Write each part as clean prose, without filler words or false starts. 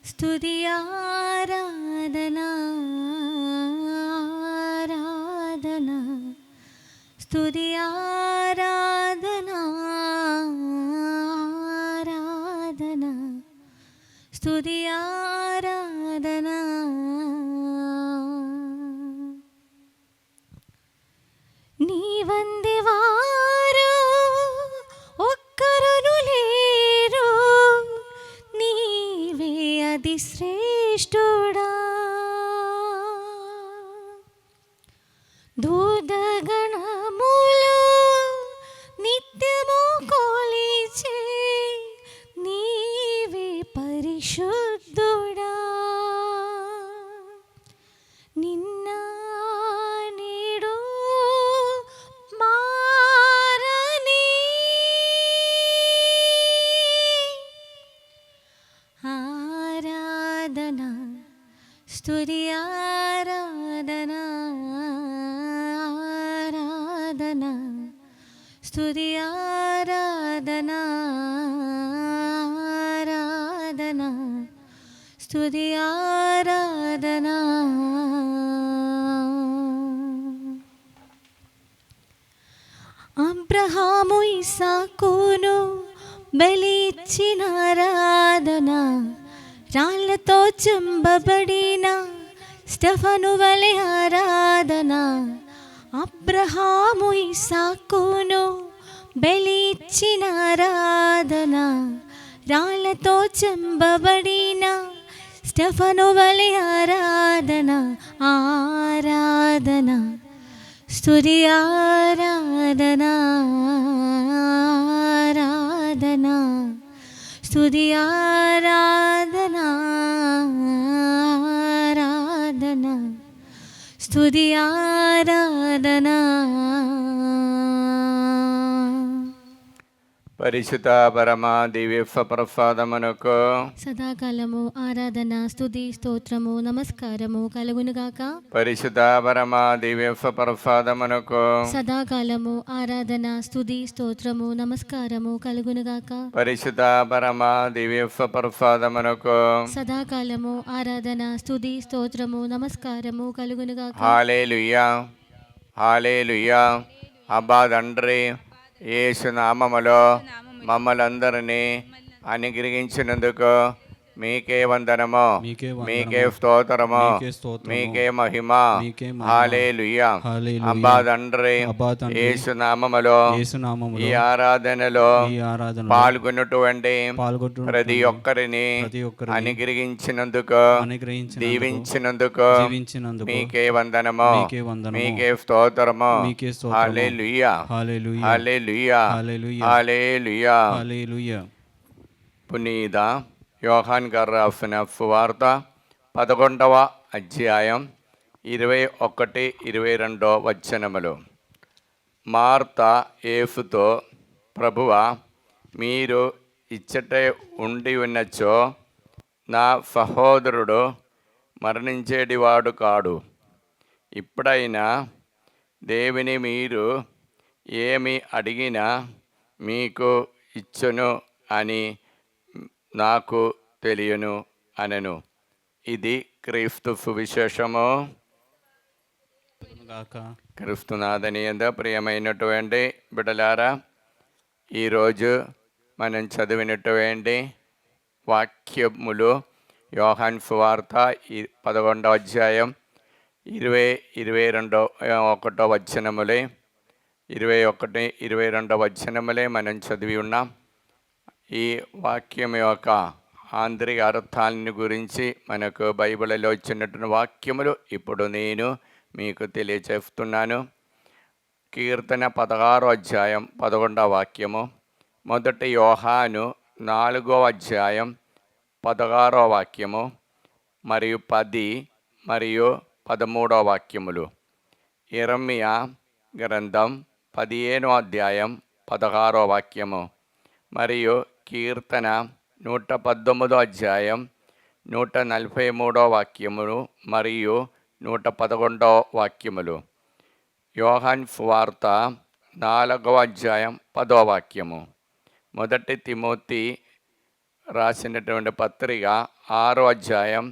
స్తుతి ఆరాధన ఆరాధన స్తుతి ఆరాధన ఆరాధన స్తుతి ఆరాధన. నీ వంది వారు ఒక్కరును లేరు, నీవే అతి శ్రేష్ఠుడా. దూతగణములు నిత్యము కొలిచే నీవే పరిశుద్ధుడా. నిన్న నేడు మారని ఆరాధన స్తుతి ఆరాధన ఆరాధన స్తుతి ఆరాధన ఆరాధన స్తుతి ఆరాధన. అబ్రహాము ఇస్సాకును బలి ఇచ్చిన ఆరాధన, రాళ్ళతో చంపబడిన స్టెఫను వలె ఆరాధన. అబ్రహాము ఇస్సాకును బలి ఇచ్చిన ఆరాధన, రాళ్ళతో చంపబడిన స్టెఫను వలె ఆరాధన ఆరాధన స్తుతి ఆరాధన ఆరాధన స్తుతి ఆరాధన ఆరాధన స్తుతి ఆరాధన. పరిశుద్ధ పరమ దివ్య ప్రసాదమునకు సదాకాలము ఆరాధన స్తుతి స్తోత్రము నమస్కారము కలుగునుగాక. పరిశుద్ధ పరమ దివ్య ప్రసాదమునకు సదాకాలము ఆరాధన స్తుతి స్తోత్రము నమస్కారము కలుగునుగాక. పరిశుద్ధ పరమ దివ్య ప్రసాదమునకు సదాకాలము ఆరాధన స్తుతి స్తోత్రము నమస్కారము కలుగునుగాక. హల్లెలూయా హల్లెలూయా. అబ్బా తండ్రి, యేసు నామములో మమ్మలందరినీ అనుగ్రహించినందుకు మీకే వందనము, మీకే స్తోత్రము, మీకే మహిమ. హల్లెలూయా. అబ్బా తండ్రి, యేసు నామములో ఈ ఆరాధనలో పాల్గొన్నటువంటి ప్రతి ఒక్కరిని అనుగ్రహించినందుకు, దీవించినందుకు మీకే వందనము, మీకే స్తోత్రము. హల్లెలూయా హల్లెలూయా హల్లెలూయా. పునీత యోహాన్ గారు రాసిన సువార్త 11వ అధ్యాయం 21, 22 వచనములు. మార్త యేసుతో, ప్రభువా, మీరు ఇచ్చటే ఉండి ఉన్నచో నా సహోదరుడు మరణించేటివాడు కాడు. ఇప్పుడైనా దేవుని మీరు ఏమి అడిగినా మీకు ఇచ్చును అని నాకు తెలియను అనెను. ఇది క్రీస్తు సువిశేషము. క్రీస్తునాథని యందు ప్రియమైనటువంటి బిడ్డలారా, ఈరోజు మనం చదివినటువంటి వాక్యములు యోహాన్ సువార్త 11వ అధ్యాయం 21 వచనములే, 21, 22 వచనములే మనం చదివి ఉన్నాం. ఈ వాక్యం యొక్క ఆంతరిక అర్థాన్ని గురించి మనకు బైబిల్లో వచ్చినటువంటి వాక్యములు ఇప్పుడు నేను మీకు తెలియచేస్తున్నాను. కీర్తన 16వ అధ్యాయం 11వ వాక్యము, మొదటి యోహాను 4వ అధ్యాయం 16వ వాక్యము మరియు 10 మరియు 13వ వాక్యములు. యెరెమీయా గ్రంథం 15వ అధ్యాయం 16వ వాక్యము మరియు కీర్తన 119వ అధ్యాయం 143వ వాక్యములు మరియు 111వ వాక్యములు. యోహాన్ సువార్త 4వ అధ్యాయం 10వ వాక్యము. మొదటి తిమోతి రాసినటువంటి పత్రిక 6వ అధ్యాయం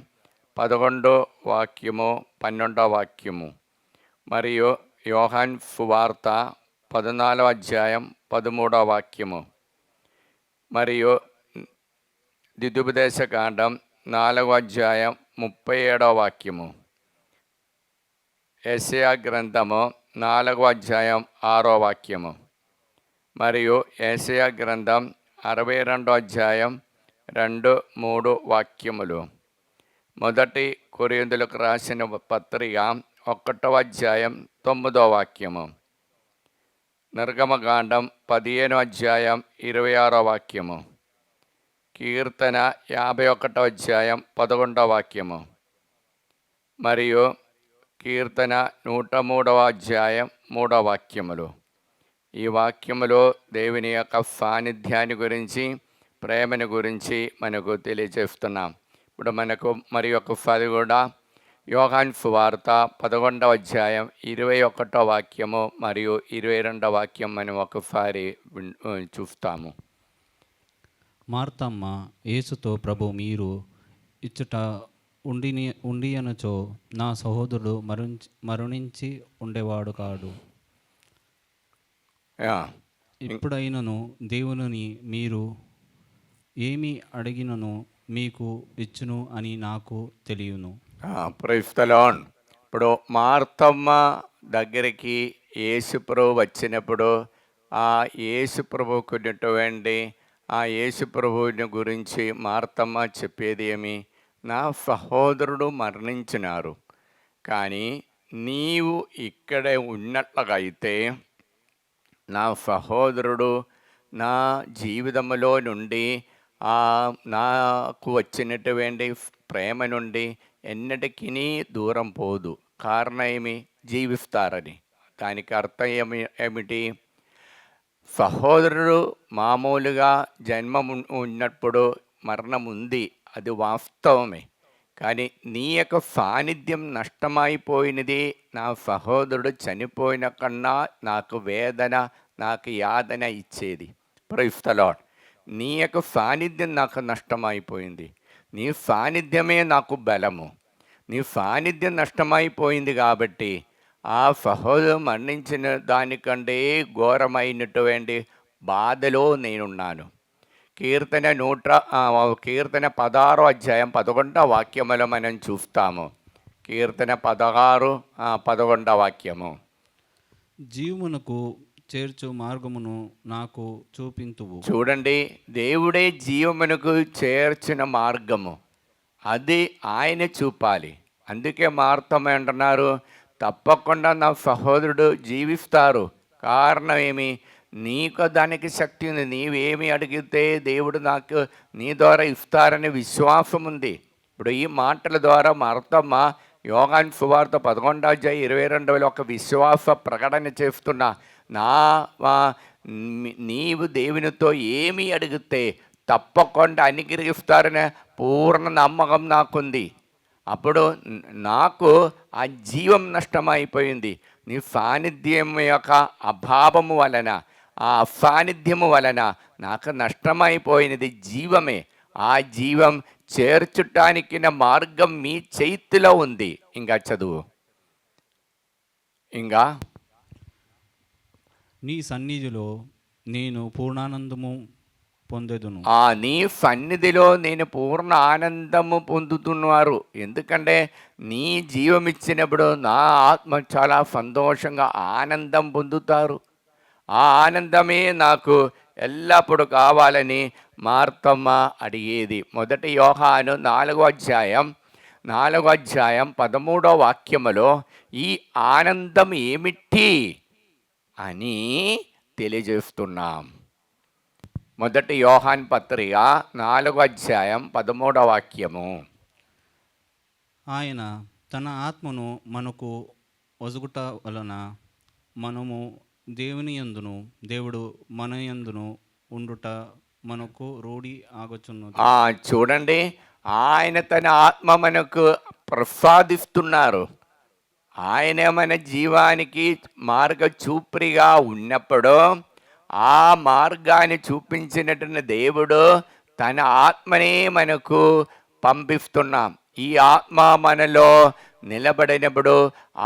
11 వాక్యము 12 వాక్యము, మరియు యోహాన్ సువార్త 14వ అధ్యాయం 13వ వాక్యము, మరియు ద్వితీయోపదేశకాండం 4వ అధ్యాయం 37వ వాక్యము, యెషయా గ్రంథము 4వ అధ్యాయం 6వ వాక్యము, మరియు యెషయా గ్రంథం 62వ అధ్యాయం 2, 3 వాక్యములు. మొదటి కొరింథీయులకు రాసిన పత్రిక 1వ అధ్యాయం 9వ వాక్యము, నిర్గమకాండం 15వ అధ్యాయం 26వ వాక్యము, కీర్తన 51వ అధ్యాయం 11వ వాక్యము, మరియు కీర్తన 103వ అధ్యాయం 3వ వాక్యములు. ఈ వాక్యములో దేవుని యొక్క సాన్నిధ్యాన్ని గురించి, ప్రేమను గురించి మనకు తెలియజేస్తున్నాం. ఇప్పుడు మనకు మరి ఒకసారి కూడా యోహాను సువార్త 11వ అధ్యాయం 21వ వాక్యము మరియు 22వ వాక్యం మనం ఒకసారి చూస్తాము. మార్తమ్మ యేసుతో, ప్రభు మీరు ఇచ్చట ఉండియనచో నా సహోదరుడు మరణించి ఉండేవాడు కాడు. ఇప్పుడైనను దేవుని మీరు ఏమి అడిగినను మీకు ఇచ్చును అని నాకు తెలియను. Praise the Lord. ఇప్పుడు మార్తమ్మ దగ్గరికి యేసుప్రభు వచ్చినప్పుడు ఆ యేసుప్రభుకు ఉన్నటువంటి ఆ యేసుప్రభుని గురించి మార్తమ్మ చెప్పేది ఏమి? నా సహోదరుడు మరణించినారు, కానీ నీవు ఇక్కడే ఉన్నట్లుగా అయితే నా సహోదరుడు నా జీవితంలో నుండి నాకు వచ్చినటువంటి ప్రేమ నుండి ఎన్నటికీ దూరం పోదు. కారణం ఏమి? జీవిస్తారని. దానికి అర్థం ఏమిటి? సహోదరుడు మామూలుగా జన్మ ఉన్నప్పుడు మరణం ఉంది, అది వాస్తవమే. కానీ నీ యొక్క సాన్నిధ్యం నష్టమైపోయినది. నా సహోదరుడు చనిపోయిన కన్నా నాకు వేదన, నాకు యాతన ఇచ్చేది. Praise the Lord. నీ యొక్క సాన్నిధ్యం నాకు నష్టమైపోయింది. నీ సాన్నిధ్యమే నాకు బలము. నీ సాన్నిధ్యం నష్టమైపోయింది కాబట్టి ఆ సహోదరుడు మరణించిన దానికంటే ఘోరమైనటువంటి బాధలో నేనున్నాను. కీర్తన 16వ అధ్యాయం 11వ వాక్యములో మనం చూస్తాము. కీర్తన 16, 11వ వాక్యము. జీవమునకు చేర్చు మార్గమును నాకు చూపింతువు. చూడండి, దేవుడే జీవమునకు చేర్చిన మార్గము, అది ఆయన చూపాలి. అందుకే మార్తమ్మ అంటున్నారు, తప్పకుండా నా సహోదరుడు జీవిస్తారు. కారణం ఏమి? నీకు దానికి శక్తి ఉంది. నీవేమి అడిగితే దేవుడు నాకు నీ ద్వారా ఇస్తారనే విశ్వాసం ఉంది. ఇప్పుడు ఈ మాటల ద్వారా మార్తమ్మ యోహాను సువార్త 11వ అధ్యాయం 22వ ఒక విశ్వాస ప్రకటన చేస్తున్నా. నీవు దేవునితో ఏమి అడిగితే తప్పకుండా అనుగ్రహిస్తారనే పూర్ణ నమ్మకం నాకుంది. అప్పుడు నాకు ఆ జీవం నష్టమైపోయింది. నీ సాన్నిధ్యం యొక్క అభావము వలన, ఆ అసాన్నిధ్యము వలన నాకు నష్టమైపోయినది జీవమే. ఆ జీవం చేర్చటానికి నా మార్గం మీ చేతిలో ఉంది. ఇంకా చదువు. ఇంకా నీ సన్నిధిలో నేను పూర్ణానందము పొందెదను. నీ సన్నిధిలో నేను పూర్ణ ఆనందము పొందుతున్నారు. ఎందుకంటే నీ జీవం ఇచ్చినప్పుడు నా ఆత్మ చాలా సంతోషంగా ఆనందం పొందుతారు. ఆ ఆనందమే నాకు ఎల్లప్పుడూ కావాలని మార్తమ్మ అడిగేది. మొదటి యోహాను 4వ అధ్యాయం 13వ వాక్యములో ఈ ఆనందం ఏమిటి అని తెలియజేస్తున్నాం. మొదటి యోహాను పత్రిక 4వ అధ్యాయం 13వ వాక్యము. ఆయన తన ఆత్మను మనకు ఒసగుట వలన మనము దేవుని యందును దేవుడు మన యందును ఉండుట మనకు రూఢి ఆగొచ్చున్నది. చూడండి, ఆయన తన ఆత్మ మనకు ప్రసాదిస్తున్నారు. ఆయన మన జీవానికి మార్గ చూపురిగా ఉన్నప్పుడు ఆ మార్గాన్ని చూపించినటువంటి దేవుడు తన ఆత్మనే మనకు పంపిస్తున్నాం. ఈ ఆత్మ మనలో నిలబడినప్పుడు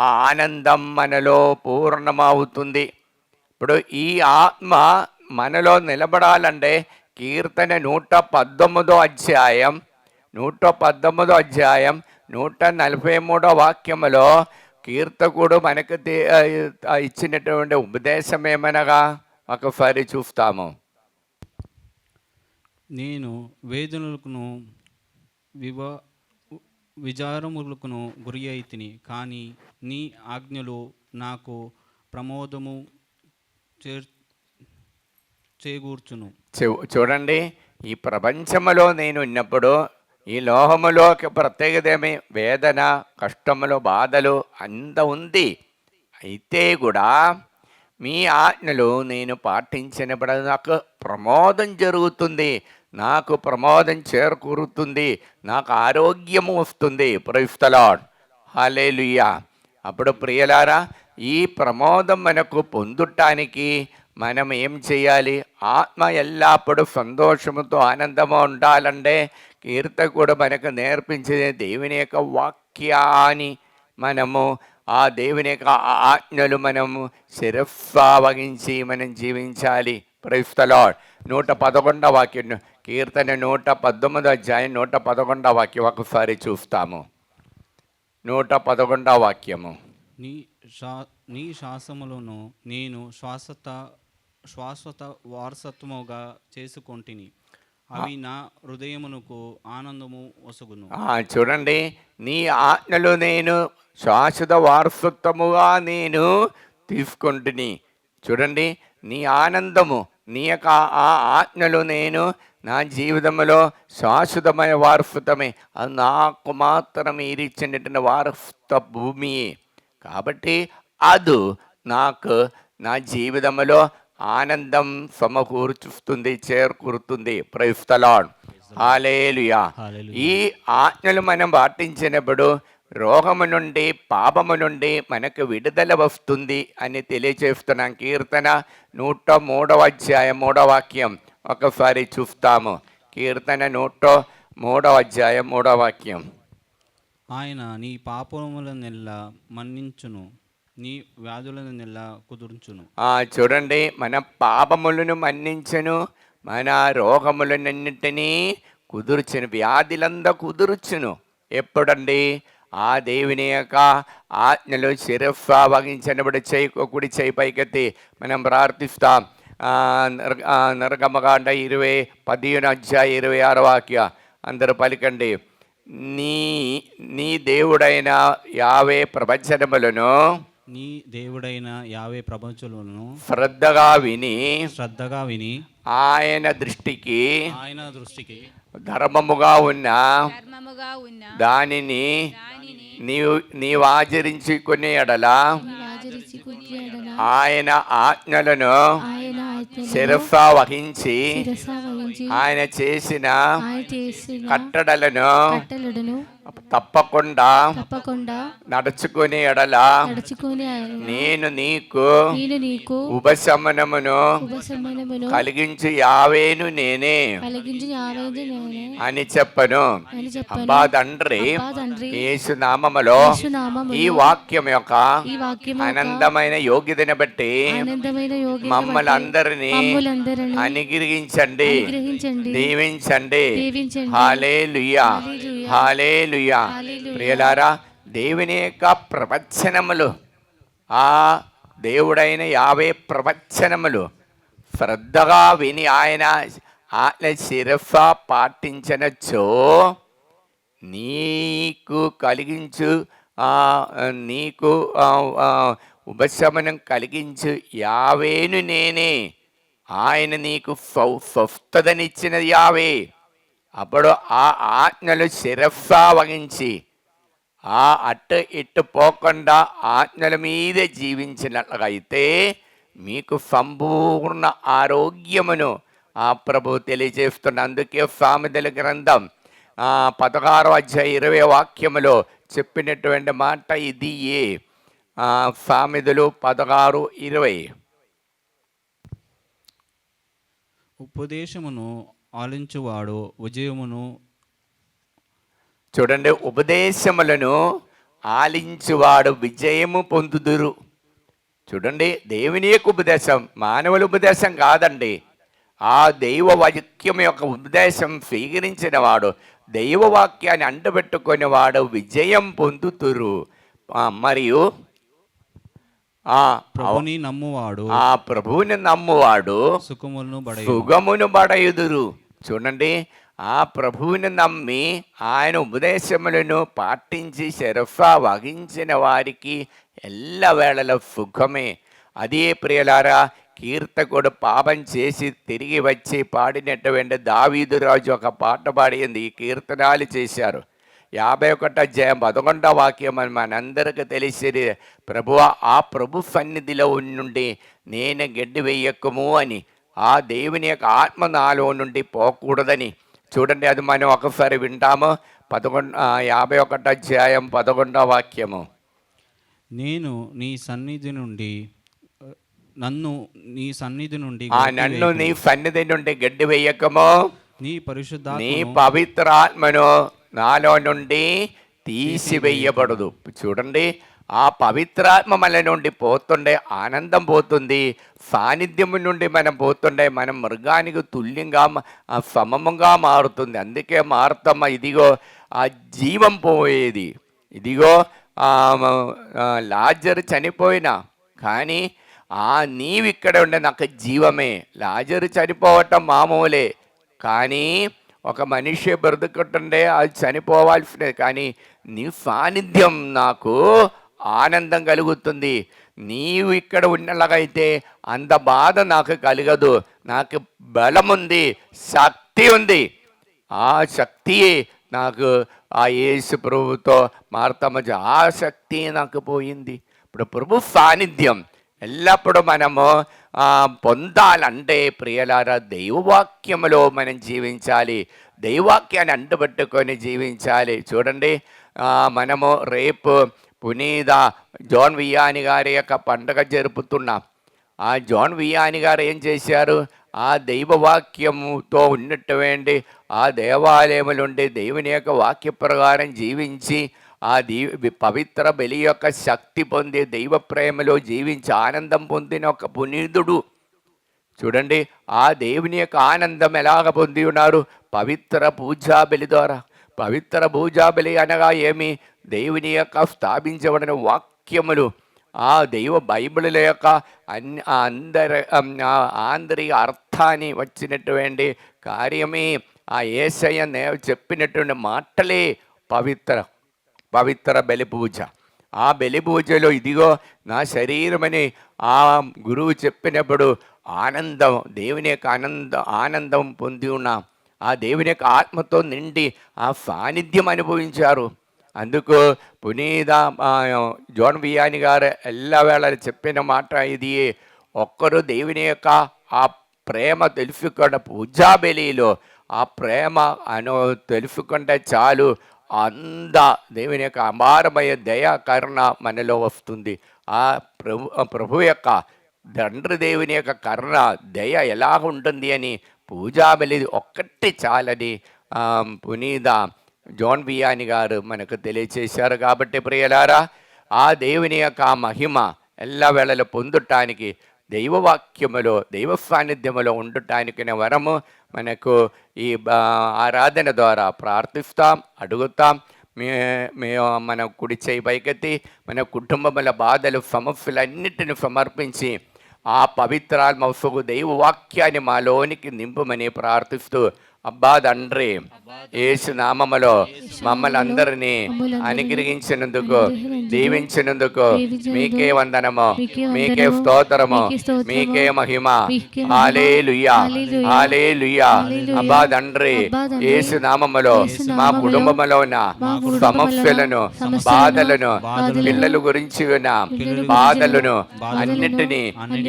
ఆ ఆనందం మనలో పూర్ణమవుతుంది. ఇప్పుడు ఈ ఆత్మ మనలో నిలబడాలంటే కీర్తన 119 అధ్యాయం 143 వాక్యములో కీర్తకుడు మనకు ఇచ్చినటువంటి ఉపదేశం ఏమనగా ఒకసారి చూస్తాము. నేను వేదనలకును విచారములకును గురి అయితిని, కానీ నీ ఆజ్ఞలు నాకు ప్రమోదము చేకూర్చును. చూడండి, ఈ ప్రపంచములో నేను ఉన్నప్పుడు ఈ లోహములోకి ప్రత్యేకతేమి వేదన, కష్టములు, బాధలు అంత ఉంది. అయితే కూడా మీ ఆజ్ఞలు నేను పాటించినప్పుడు నాకు ప్రమోదం జరుగుతుంది, నాకు ప్రమోదం చేకూరుతుంది, నాకు ఆరోగ్యము వస్తుంది. ప్రైజ్ ది లార్డ్, హల్లెలూయా. అప్పుడు ప్రియలారా, ఈ ప్రమోదం మనకు పొందుటానికి మనం ఏం చేయాలి? ఆత్మ ఎల్లప్పుడూ సంతోషముతో ఆనందము ఉండాలంటే కీర్తకుడు మనకు నేర్పించే దేవుని యొక్క వాక్యాన్ని మనము, ఆ దేవుని యొక్క ఆజ్ఞలు మనము శిరస్సా వహించి మనం జీవించాలి. Praise the lord. 111 వాక్యం, కీర్తన 119 అధ్యాయం 111 వాక్యం ఒకసారి చూస్తాము. 111 వాక్యము. నీ శాసములను నేను శాశ్వత వారసత్వముగా చేసుకొంటిని, అవి నా హృదయమునకు ఆనందము వసగును. చూడండి, నీ ఆజ్ఞలు నేను శాశ్వత వారసత్వముగా నేను తీసుకుంటుని. చూడండి, నీ ఆనందము, నీ యొక్క ఆ ఆజ్ఞలు నేను నా జీవితంలో శాశ్వతమైన వారసత్వమే. అది నాకు మాత్రం ఇచ్చినటువంటి వారసత్వ భూమి. కాబట్టి అది నాకు నా జీవితంలో ఆనందం సమకూర్చుస్తుంది, చేకూరుతుంది. ప్రైజ్ ది లార్డ్, హల్లెలూయా. ఈ ఆజ్ఞలు మనం పాటించినప్పుడు రోగము నుండి, పాపము నుండి మనకు విడుదల వస్తుంది అని తెలియజేస్తున్నాం. కీర్తన 103 అధ్యాయం 3 వాక్యం ఒకసారి చూస్తాము. కీర్తన 103 అధ్యాయం 3 వాక్యం. ఆయన నీ పాపములనెల్లా మన్నించును, నీ వ్యాధులను నెల కుదుర్చును. చూడండి, మన పాపములను మన్నించను, మన రోగములన్నింటినీ కుదుర్చును, వ్యాధులంతా కుదుర్చును. ఎప్పుడండి? ఆ దేవుని యొక్క ఆజ్ఞలు శిరస్సా వహించినప్పుడు కుడి చేయి పైకెత్తి మనం ప్రార్థిస్తాం. నిర్గమకాండ 15 అధ్యాయం 26 వాక్య అందరూ పలికండి. నీ దేవుడైన యావే ప్రవచనములను, నీ దేవుడైన యావే ప్రపంచములను శ్రద్ధగా విని ఆయన దృష్టికి ధర్మముగా ఉన్న దానిని నీవు ఆచరించుకునే ఎడల ఆయన ఆజ్ఞలను శిరస్సా వహించి ఆయన చేసిన కట్టడలను తప్పకుండా నడుచుకునే ఎడల నేను నీకు ఉపశమనమును కలిగించు యావేను నేనే అని చెప్పను. అబ్బా తండ్రి, యేసు నామములో ఈ వాక్యం యొక్క ఆనందమైన యోగ్యతను బట్టి మమ్మల్ని అందరినీ అనుగ్రహించండి, దీవించండి. హల్లెలూయా, హల్లెలూయా. ప్రియలారా, దేవుని యొక్క ప్రవచనములు, ఆ దేవుడైన యావే ప్రవచనములు శ్రద్ధగా విని ఆయన శిరస్సా పాటించనచ్చో నీకు కలిగించు, నీకు ఉపశమనం కలిగించు యావేను నేనే. ఆయన నీకు స్వస్థతనిచ్చిన యావే. అప్పుడు ఆ ఆజ్ఞలు శిరస్సా వహించి అటు ఇటు పోకుండా ఆజ్ఞల మీదే జీవించినట్లయితే మీకు సంపూర్ణ ఆరోగ్యమును ఆ ప్రభు తెలియజేస్తున్న. అందుకే సామెతల గ్రంథం 16 అధ్యాయం 20 వాక్యములో చెప్పినటువంటి మాట ఇది. సామెతలు 16:20. ఉపదేశమును ఆలించువాడు విజయమును. చూడండి, ఉపదేశములను ఆలించువాడు విజయము పొందుదురు. చూడండి, దేవుని యొక్క ఉపదేశం మానవుల ఉపదేశం కాదండి. ఆ దైవ వాక్యం యొక్క ఉపదేశం స్వీకరించిన వాడు, దైవవాక్యాన్ని అంటబెట్టుకునే వాడు విజయం పొందుతురు. మరియు ప్రభుని నమ్మువాడు ఆ ప్రభువుని నమ్మువాడు సుగమును బడయుదురు. చూడండి, ఆ ప్రభువుని నమ్మి ఆయన ఉపదేశములను పాటించి శరఫా వహించిన వారికి ఎల్లవేళల సుఖమే. అదే ప్రియలారా, కీర్తకుడు పాపం చేసి తిరిగి వచ్చి పాడినటువంటి దావీదు రాజు ఒక పాట పాడింది. ఈ కీర్తనాలు చేశారు. 51వ అధ్యాయం 11వ వాక్యం అని మనందరికీ తెలిసేది. ప్రభువా, ఆ ప్రభు సన్నిధిలో నుండి నేను గడ్డి వేయకము అని, ఆ దేవుని యొక్క ఆత్మ నాలో నుండి పోకూడదని. చూడండి, అది మనం ఒకసారి వింటాము. 51వ అధ్యాయం 11వ వాక్యము. నేను నీ సన్నిధి నుండి నన్ను నీ సన్నిధి నుండి గడ్డి వేయకము, నీ పవిత్రాత్మను నాలో నుండి తీసివేయబడదు. చూడండి, ఆ పవిత్రాత్మ మన నుండి పోతుండే ఆనందం పోతుంది, సాన్నిధ్యము నుండి మనం పోతుండే మనం మృగానికి తుల్యంగా సమముగా మారుతుంది. అందుకే మార్తమ్మ ఇదిగో ఆ జీవం పోయేది. ఇదిగో లాజరు చనిపోయినా కానీ నీవు ఇక్కడ ఉండే నాకు జీవమే. లాజరు చనిపోవటం మామూలే, కానీ ఒక మనిషి బ్రతుకుంటుండే అది చనిపోవాల్సినది. కానీ నీ సాన్నిధ్యం నాకు ఆనందం కలుగుతుంది. నీవు ఇక్కడ ఉన్నలాగైతే అంత బాధ నాకు కలగదు. నాకు బలం ఉంది, శక్తి ఉంది. ఆ శక్తి నాకు ఆ యేసు ప్రభుతో మార్తమ్మ ఆ శక్తి నాకు పోయింది. ఇప్పుడు ప్రభు సాన్నిధ్యం ఎల్లప్పుడూ మనము పొందాలంటే ప్రియలారా, దైవవాక్యములో మనం జీవించాలి. దైవవాక్యాన్ని అంటుపెట్టుకొని జీవించాలి. చూడండి, మనము రేపు పునీత జాన్ వియాని గారి యొక్క పండుగ జరుపుతున్నాం. ఆ జాన్ వియాని గారు ఏం చేశారు? ఆ దైవవాక్యముతో ఉన్నటువంటి ఆ దేవాలయములుండి దేవుని యొక్క వాక్య ప్రకారం జీవించి ఆ పవిత్ర బలి యొక్క శక్తి పొంది దైవ ప్రేమలో జీవించి ఆనందం పొందిన ఒక పునీతుడు. చూడండి, ఆ దేవుని యొక్క ఆనందం ఎలాగ పొంది ఉన్నారు? పవిత్ర పూజా బలి ద్వారా. పవిత్ర పూజా బలి అనగా ఏమి? దేవుని యొక్క స్థాపించబడిన వాక్యములు, ఆ దైవ బైబిల్ యొక్క ఆంధ్రిక అర్థాన్ని వచ్చినటువంటి కార్యమే. ఆ యేసయ్య చెప్పినటువంటి మాటలే పవిత్ర బలి పూజ. ఆ బలి పూజలో ఇదిగో నా శరీరమని ఆ గురువు చెప్పినప్పుడు ఆనందం, దేవుని యొక్క ఆనందం పొంది ఉన్నాం. ఆ దేవుని యొక్క ఆత్మతో నిండి ఆ సాన్నిధ్యం అనుభవించారు. అందుకు పునీత జాన్ వియాని గారు ఎల్లవేళ చెప్పిన మాట ఇది. ఒక్కరు దేవుని యొక్క ఆ ప్రేమ తెలుసుకున్న పూజా బలిలో ఆ ప్రేమ తెలుసుకుంటే చాలు, దేవుని యొక్క అపారమైన దయ కరుణ మనలో వస్తుంది. ఆ ప్రభు యొక్క తండ్రి దేవుని యొక్క కరుణ దయ ఎలా ఉంటుంది అని పూజా బలి ఒక్కటి చాలని పునీత జాన్ వియాని గారు మనకు తెలియచేశారు. కాబట్టి ప్రియలారా, ఆ దేవుని యొక్క మహిమ ఎల్లవేళలో పొందటానికి దైవవాక్యములో దైవ సాన్నిధ్యములో ఉండటానికి వరము మనకు ఈ ఆరాధన ద్వారా ప్రార్థిస్తాం, అడుగుతాం. మన కుడి చేయి పైకెత్తి మన కుటుంబముల బాధలు సమస్యలన్నిటిని సమర్పించి ఆ పవిత్రాత్మ దైవ వాక్యాన్ని మాలోనికి నింపమని ప్రార్థిస్తూ, అబ్బా తండ్రి, యేసు నామములో మమ్మల్ని అందరినీ అనుగ్రహించినందుకు, దీవించినందుకు మీకే వందనము, మీకే స్తోత్రము, మీకే మహిమ. హల్లెలూయా, హల్లెలూయా. అబ్బా తండ్రి, యేసు నామములో మా కుటుంబములో ఉన్న సమస్యలను, బాధలను, పిల్లల గురించి ఉన్న బాధలను అన్నిటినీ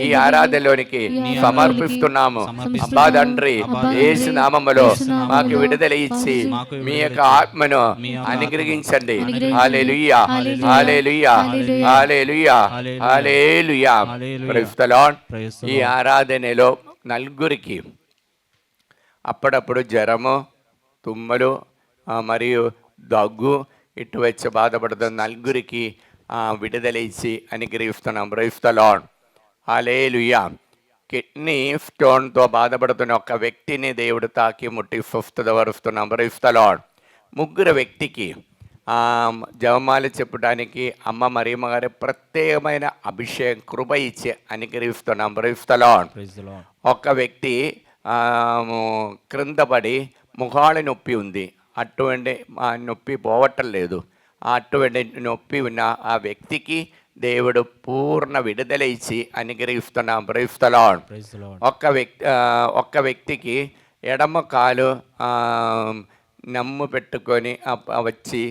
ఈ ఆరాధనలోనికి సమర్పిస్తున్నాము. అబ్బా తండ్రి, యేసు నామములో మాకు విడుదల ఇచ్చి మీ యొక్క ఆత్మను అనుగ్రహించండి. Hallelujah, hallelujah, hallelujah, hallelujah. Praise the Lord. ఈ ఆరాధనలో నలుగురికి అప్పుడప్పుడు జ్వరము, తుమ్మలు, మరియు దగ్గు ఇటు వచ్చి బాధపడుతున్న నలుగురికి విడుదల ఇచ్చి అనుగ్రహిస్తున్నాం. Praise the Lord. Hallelujah. Kidney స్టోన్తో బాధపడుతున్న ఒక వ్యక్తిని దేవుడు తాకి ముట్టి స్వస్థపరుస్తున్నాం. Praise the lord. ముగ్గురు వ్యక్తికి జపమాల చెప్పడానికి అమ్మ మరియమ్మ గారి ప్రత్యేకమైన అభిషేకం కృప ఇచ్చి అనుగ్రహిస్తున్నాం. Praise the lord. ఒక వ్యక్తి క్రింద పడి ముఖాల నొప్పి ఉంది, అటువంటి నొప్పి పోవటం లేదు. అటువంటి నొప్పి ఉన్న ఆ వ్యక్తికి దేవుడు పూర్ణ విడుదల ఇచ్చి అనుగ్రహిస్తున్నాం. Praise the lord. ఒక్క వ్యక్తికి ఎడమ కాలు నమ్ము పెట్టుకొని వచ్చి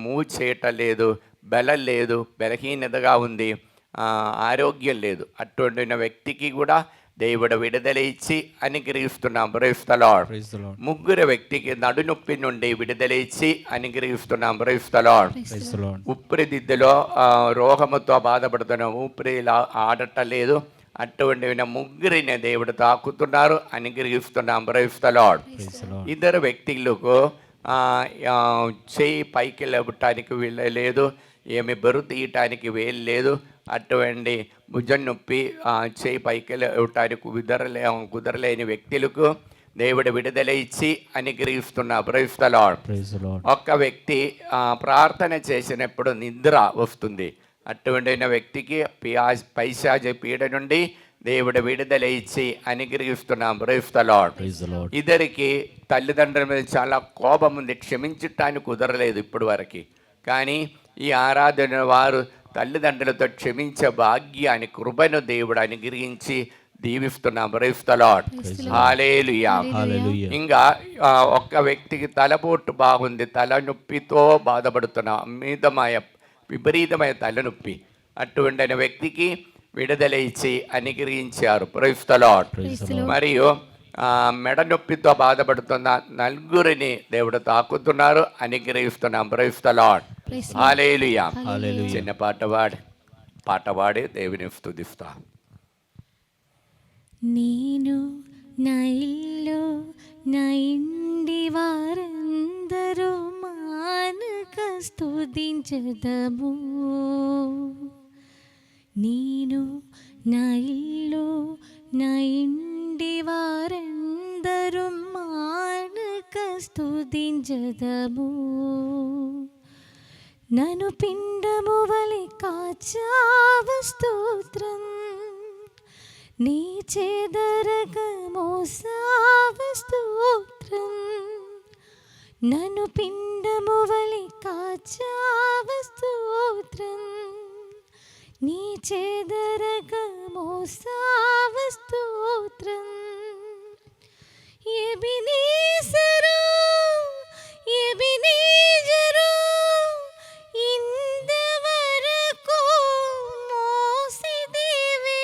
మూవ్ చేయటం లేదు, బలం లేదు, బలహీనతగా ఉంది, ఆరోగ్యం లేదు. అటువంటి వ్యక్తికి కూడా దేవుడు విడుదల ఇచ్చి అనుగ్రహిస్తున్నాం. Praise the lord. ముగ్గురు వ్యక్తికి నడునొప్పి నుండి విడుదల ఇచ్చి అనుగ్రహిస్తున్నాం. Praise the Lord. ఊపిరితిత్తులో రోగముతో బాధపడుతున్న ఊపిరి ఆడటం లేదు, అటువంటి ముగ్గురిని దేవుడు తాకుతున్నారు, అనుగ్రహిస్తున్నాం. Praise the Lord. ఇద్దరు వ్యక్తులకు చేయి పైకి లేవటానికి వీల్లేదు, ఏమి బరువు తీయటానికి వీలు లేదు. అటువంటి భుజం నొప్పి, చేయి పైకి లేవటానికి కుదరలేని వ్యక్తులకు దేవుడు విడుదల ఇచ్చి అనుగ్రహిస్తున్న. Praise the lord. ఒక్క వ్యక్తి ప్రార్థన చేసినప్పుడు నిద్ర వస్తుంది, అటువంటి వ్యక్తికి పైశాచ పీడ నుండి దేవుడు విడుదల ఇచ్చి అనుగ్రహిస్తున్నాం. Praise the lord. ఇద్దరికి తల్లిదండ్రుల మీద చాలా కోపం ఉంది, క్షమించటానికి కుదరలేదు ఇప్పటి వరకు. కానీ ఈ ఆరాధన వారు తల్లిదండ్రులతో క్షమించే భాగ్యాన్ని, కృపను దేవుడు అనుగ్రహించి దీవిస్తున్నాం. Praise the Lord. హల్లెలూయా. ఇంకా ఒక్క వ్యక్తికి తలపోటు బాగుంది, తలనొప్పితో బాధపడుతున్న విపరీతమైన తలనొప్పి, అటువంటి వ్యక్తికి విడుదల ఇచ్చి అనుగ్రహించారు. Praise the Lord. మరియు మెడ నొప్పితో బాధపడుతున్న నలుగురిని దేవుడు తాకుతున్నారు, అనుగ్రహిస్తున్నాం. Praise the Lord. హల్లెలూయా. చిన్న పాట పాడి దేవుని స్తుతిస్తా. నేను నా ఇల్లు నా ఇంటి వారందరూ మానక స్తుతించెదము. నేను నా ఇల్లు నా ఇంటి వారందరూ మానక స్తుతించెదము. నన్ను పిండము వలె కాచావ స్తోత్రం, నీ చెదరక మోసావ స్తోత్రం. నన్ను పిండము వలె కాచావ స్తోత్రం, నీ చెదరక మోసావ స్తోత్రం. ఎబినేజరు ఎబినేజరు ఇంతవరకు మోసిదివే.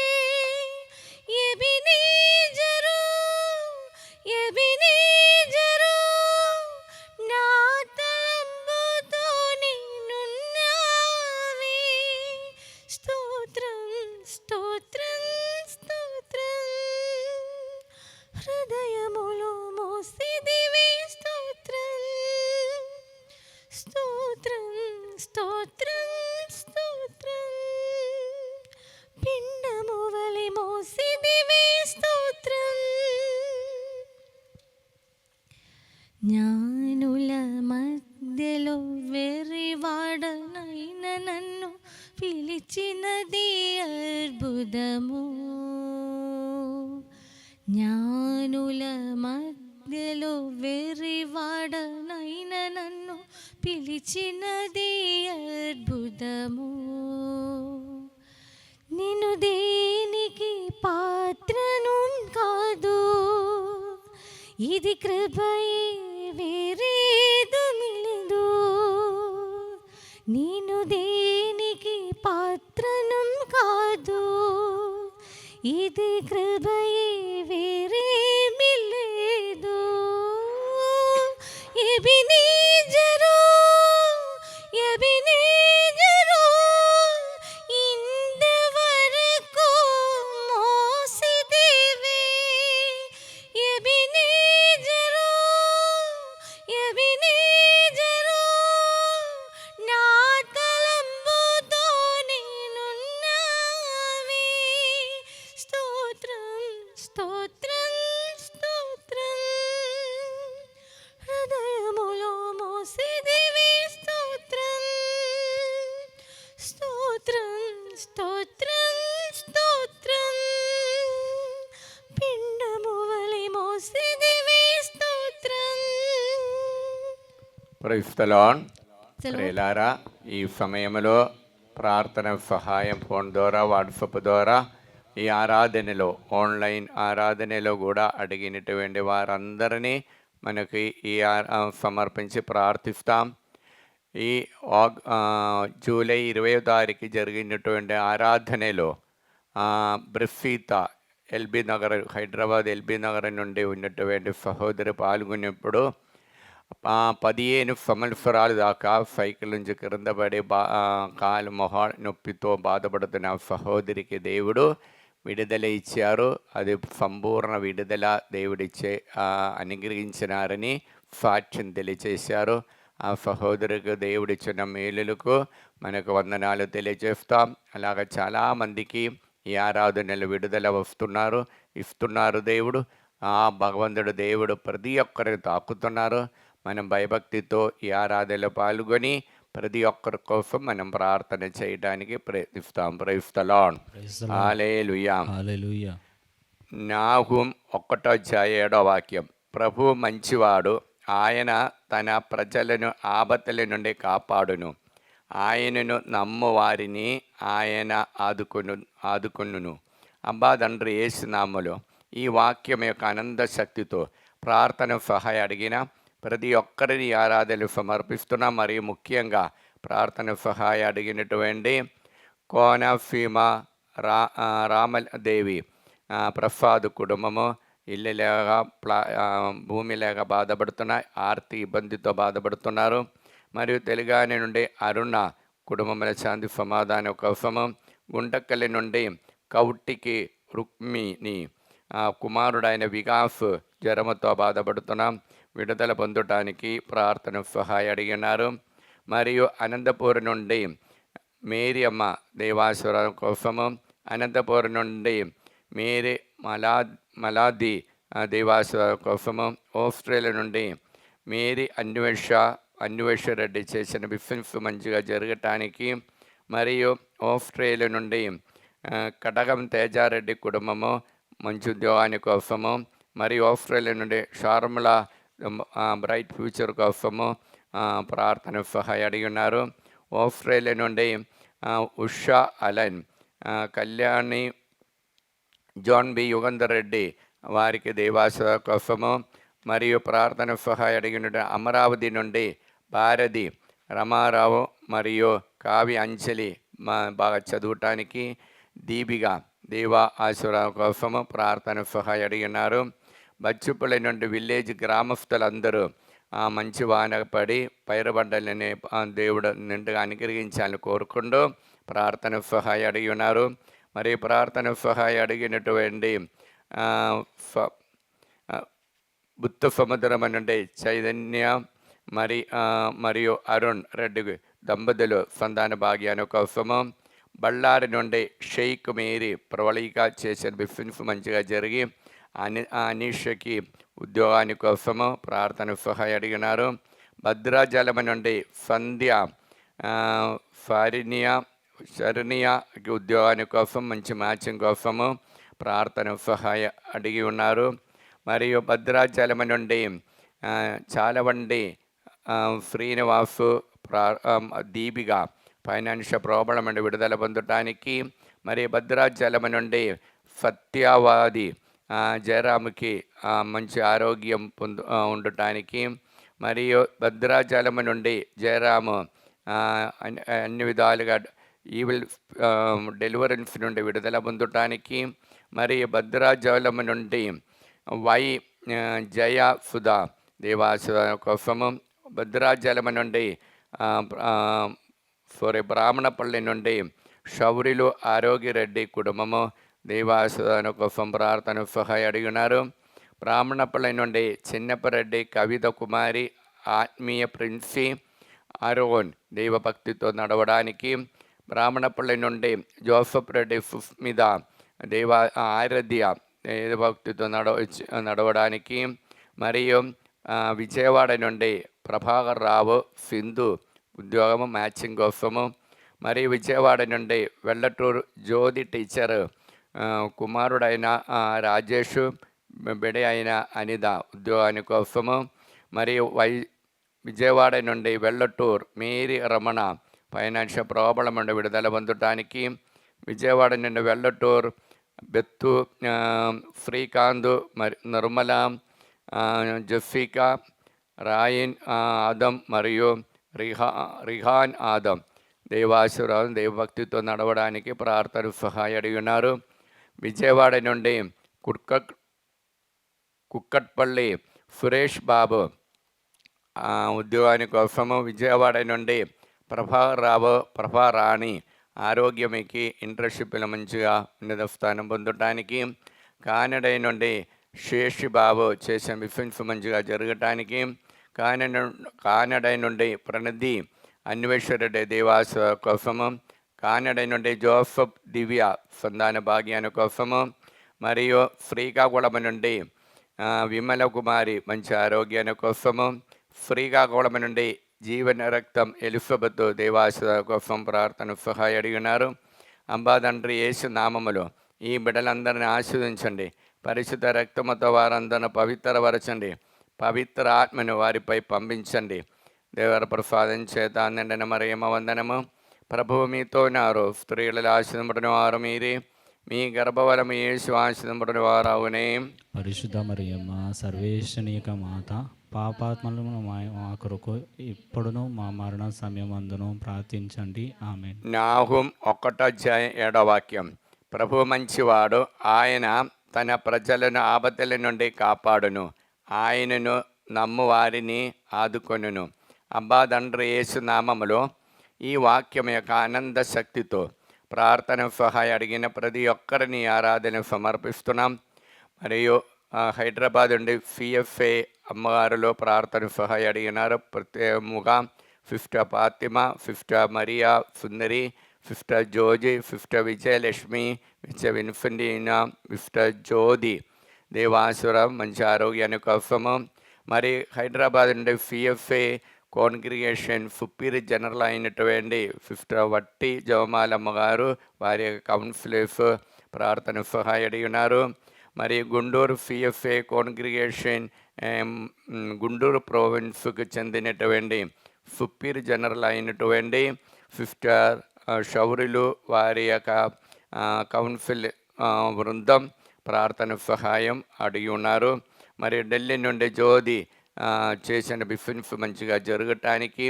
ఎబినేజరు ఎబినేజరు నా తలంపుతో నిన్నున్నావే. స్తోత్రం స్తోత్రం స్తోత్రం, హృదయములో మోసిదివే. స్తోత్రం స్తోత్రం స్తోత్రం స్తోత్రం, పిండము వలె మోసిదివే. స్తోత్రం. జ్ఞానుల మధ్యలో వెర్రివాడనైన నన్ను పిలిచినది అద్భుతము. జ్ఞానుల మధ్యలో వెర్రివాడనైన నన్ను పిలిచినది అద్భుతము. నేను దేనికి పాత్రను కాదు, ఇది కృపయే వేరేదు మిలదు. నేను దేనికి పాత్రను కాదు, ఇది కృపయే వేరేమి లేదు. ఎబినేజరు ఎబినేజరు ఇంతవరకు మోసిదివే. Ebenezer praise the Lord. సెలవు. ప్రియులారా, ఈ సమయంలో ప్రార్థన సహాయం ఫోన్ ద్వారా, వాట్సాప్ ద్వారా ఈ ఆరాధనలో, ఆన్లైన్ ఆరాధనలో కూడా అడిగినటువంటి వారందరినీ మనకి ఈ సమర్పించి ప్రార్థిస్తాం. ఈ జూలై 20వ తారీఖు జరిగినటువంటి ఆరాధనలో బ్రఫీత ఎల్బీ నగర్, హైదరాబాద్ ఎల్బీ నగర్ నుండి ఉన్నటువంటి సహోదరి పాల్గొన్నప్పుడు 15 సంవత్సరాలు దాకా సైకిల్ నుంచి క్రింద పడి కాలు మొహ నొప్పితో బాధపడుతున్న సహోదరికి దేవుడు విడుదల ఇచ్చారు. అది సంపూర్ణ విడుదల దేవుడిచ్చే అనుగ్రహించినారని సాక్ష్యం తెలియచేశారు. ఆ సహోదరికి దేవుడిచ్చిన మేలులకు మనకు వందనాలు తెలియజేస్తాం. అలాగ చాలామందికి ఈ ఆరాధనలు విడుదల ఇస్తున్నారు దేవుడు. ఆ భగవంతుడు దేవుడు ప్రతి ఒక్కరిని తాకుతున్నారు. మనం భయభక్తితో ఈ ఆరాధనలో పాల్గొని ప్రతి ఒక్కరి కోసం మనం ప్రార్థన చేయడానికి ప్రయత్నిస్తాం. Praise the Lord. Hallelujah. Nahum 1:7 ప్రభు మంచివాడు, ఆయన తన ప్రజలను ఆపదల నుండి కాపాడును, ఆయనను నమ్ము వారిని ఆయన ఆదుకొనును. అబ్బా తండ్రి యేసునామములో ఈ వాక్యం యొక్క అనంత శక్తితో ప్రార్థన సహాయం అడిగిన ప్రతి ఒక్కరిని ఆరాధనలు సమర్పిస్తున్నాం. మరియు ముఖ్యంగా ప్రార్థన సహాయం అడిగినటువంటి కోనసీమ రామదేవి ప్రసాద్ కుటుంబము ఇల్లు లేక భూమి లేక బాధపడుతున్నాయి, ఆర్థిక ఇబ్బందితో బాధపడుతున్నారు. మరియు తెలంగాణ నుండి అరుణ కుటుంబముల శాంతి సమాధానం కోసము, గుంటకల్లి నుండి కౌటికి రుక్మిణి కుమారుడైన వికాస్ జ్వరముతో బాధపడుతున్నాం, విడుదల పొందటానికి ప్రార్థన సహాయం అడిగినారు. మరియు అనంతపురం నుండి మేరీ అమ్మ దేవాసురం కోసము, అనంతపురం నుండి మేరీ మలాది దేవాసురం కోసము, ఆస్ట్రేలియా నుండి మేరీ అన్వేష రెడ్డి చేసిన బిజినెస్ మంచిగా జరగటానికి, మరియు ఆస్ట్రేలియా నుండి కటకం తేజారెడ్డి కుటుంబము మంచి ఉద్యోగాని కోసము, మరియు ఆస్ట్రేలియా నుండి షార్ముల బ్రైట్ ఫ్యూచర్ కోసము ప్రార్థన సహాయం అడిగి ఉన్నారు. ఆస్ట్రేలియా నుండి Usha Alan, Kalyani John B Yugandhar Reddy వారికి దేవాస కోసము, మరియు ప్రార్థన సహాయం అడిగిన అమరావతి నుండి భారతి రమారావు మరియు కావి అంజలి బాగా చదవటానికి, దీపిక దేవా ఆశీర్వాదం కోసము ప్రార్థన సహాయం అడిగినారు. బచ్చుపల్లి నుండి విలేజ్ గ్రామస్తులందరూ మంచి వాన పడి పైరబండలని దేవుడు నిండుగా అనుగ్రహించాలని కోరుకుంటూ ప్రార్థన సహాయం అడిగి ఉన్నారు. మరియు ప్రార్థన సహాయం అడిగినటువంటి బుద్ధ సముద్రం నుండి చైతన్య మరియు అరుణ్ రెడ్డి దంపతులు సంతాన భాగ్యాన్ని కోసము, బళ్ళారి నుండి షేక్ మేరీ ప్రవళిక చేసిన బిజినెస్ మంచిగా జరిగి అనీషకి ఉద్యోగాని కోసము ప్రార్థన సహాయం అడిగినారు. భద్రాచలం నుండి సంధ్య శరణ్యకి ఉద్యోగాని కోసం మంచి మ్యాచింగ్ కోసము ప్రార్థన సహాయం అడిగి ఉన్నారు. మరియు భద్రాచలం నుండి చాలవండి శ్రీనివాసు దీపిక ఫైనాన్షియల్ ప్రాబ్లం నుండి విడుదల పొందటానికి, మరియు భద్రాచలం నుండి సత్యవాది జయరాముకి మంచి ఆరోగ్యం ఉండటానికి, మరియు భద్రాచలం నుండి జయరాము అన్ని విధాలుగా ఈవిల్ డెలివరెన్స్ నుండి విడుదల పొందటానికి, మరియు భద్రాచలం నుండి జయ సుధా దేవాసు కోసము, భద్రాచలం నుండి బ్రాహ్మణపల్లి నుండి శౌరిలు ఆరోగ్యరెడ్డి కుటుంబము దేవాసుదాను కోసం ప్రార్థన సహాయం అడిగినారు. బ్రాహ్మణపల్లి నుండి చిన్నపరెడ్డి కవిత కుమారి ఆత్మీయ ప్రిన్సి అరోన్ దైవభక్తితో నడవడానికి, బ్రాహ్మణపల్లి నుండి జోసఫ్ రెడ్డి సుస్మిత ఆరాధ్య దైవభక్తితో నడవడానికి, మరియు విజయవాడ నుండి ప్రభాకర్ రావు సింధు ఉద్యోగము మ్యాచింగ్ కోసము, మరియు విజయవాడ నుండి వెల్లటూరు జ్యోతి టీచర్ కుమారుడైన రాజేష్ బిడ్డ అయిన అనిత ఉద్యోగాని కోసము, మరియు విజయవాడ నుండి Vellatur Mary Ramana financial problem నుండి విడుదల పొందటానికి, విజయవాడ నుండి వెల్లటూర్ బెత్తు శ్రీకాంత్ మరి నిర్మల జెఫికా రాయిన్ ఆదం మరియు రిహాన్ ఆదం దేవాశీర్వాదం దేవభక్తితో నడవడానికి ప్రార్థన సహాయం అడిగి ఉన్నారు. విజయవాడ నుండి కుక్కట్పల్లి సురేష్ బాబు ఉద్యోగాని కోసము, విజయవాడ నుండి ప్రభారాణి ఆరోగ్యమికి ఇంటర్న్షిప్లో మంచిగా ఉన్నత స్థానం పొందటానికి, కానడ నుండి శేషి బాబు చేసిన మిషన్స్ మంచిగా జరగటానికి, కానడ నుండి ప్రణతి అన్వేషరెడ్డి దేవాస కోసము, కానడ నుండి జోసఫ్ దివ్య సంతాన భాగ్యాన్ని కోసము, మరియు శ్రీకాకుళం నుండి విమల కుమారి మంచి ఆరోగ్యాన్ని కోసము, శ్రీకాకుళం నుండి జీవన రక్తం ఎలిజబెత్ దేవాస కోసం ప్రార్థన సహాయం అడిగినారు. అంబా తండ్రి యేసు నామములో ఈ బిడ్డలందరినీ ఆశీర్వదించండి. పరిశుద్ధ రక్తముతో వారందరిని పవిత్రపరచండి. పవిత్ర ఆత్మను వారిపై పంపించండి. దేవర ప్రసాదం చేత నిండిన మరియమ్మ వందనము. ప్రభువు మీతో ఉన్నారు. స్త్రీలలో ఆశీర్వదింపబడిన వారు మీరే, మీ గర్భఫలము యేసు ఆశీర్వదింపబడిన వారు అవునే. పరిశుద్ధ మరియమ్మ సర్వేశ్వని యొక్క మాత, పాపాత్మలను మా కొరకు ఇప్పుడును మా మరణ సమయమందును ప్రార్థించండి. ఆమేన్. నాహుం 1:7 ప్రభు మంచివాడు, ఆయన తన ప్రజలను ఆపదల నుండి కాపాడును, ఆయనను నమ్ము వారిని ఆదుకొనును. అబ్బా తండ్రి యేసు నామములో ఈ వాక్యం యొక్క ఆనంద శక్తితో ప్రార్థన సహాయం అడిగిన ప్రతి ఒక్కరిని ఆరాధన సమర్పిస్తున్నాం. మరియు హైదరాబాద్ నుండి సిఎఫ్ఏ అమ్మగారులో ప్రార్థన సహాయం అడిగినారు. ప్రత్యేకముగా sister Fatima, sister Maria Sundari, sister Joji, sister Vijayalakshmi, sister Vinfentina, sister Jyothi Devasuram మంచి ఆరోగ్యాన్ని కోసము. మరి హైదరాబాద్ నుండి సిఎఫ్ఏ కాంగ్రిగేషన్ సుపీరియర్ జనరల్ అయినటువంటి సిస్టర్ వట్టి జవమాలమ్మ గారు, వారి కౌన్సిలర్స్ ప్రార్థన సహాయం అడిగినారు. మరి గుంటూరు సిఎఫ్ఏ కాంగ్రిగేషన్ గుంటూరు ప్రావిన్స్కు చెందినటువంటి సుపీరియర్ జనరల్ అయినటువంటి సిస్టర్ షౌరులు, వారి యొక్క కౌన్సిల్ బృందం ప్రార్థన సహాయం అడిగి ఉన్నారు. మరి ఢిల్లీ నుండి జ్యోతి చేసిన బిజినెస్ మంచిగా జరగటానికి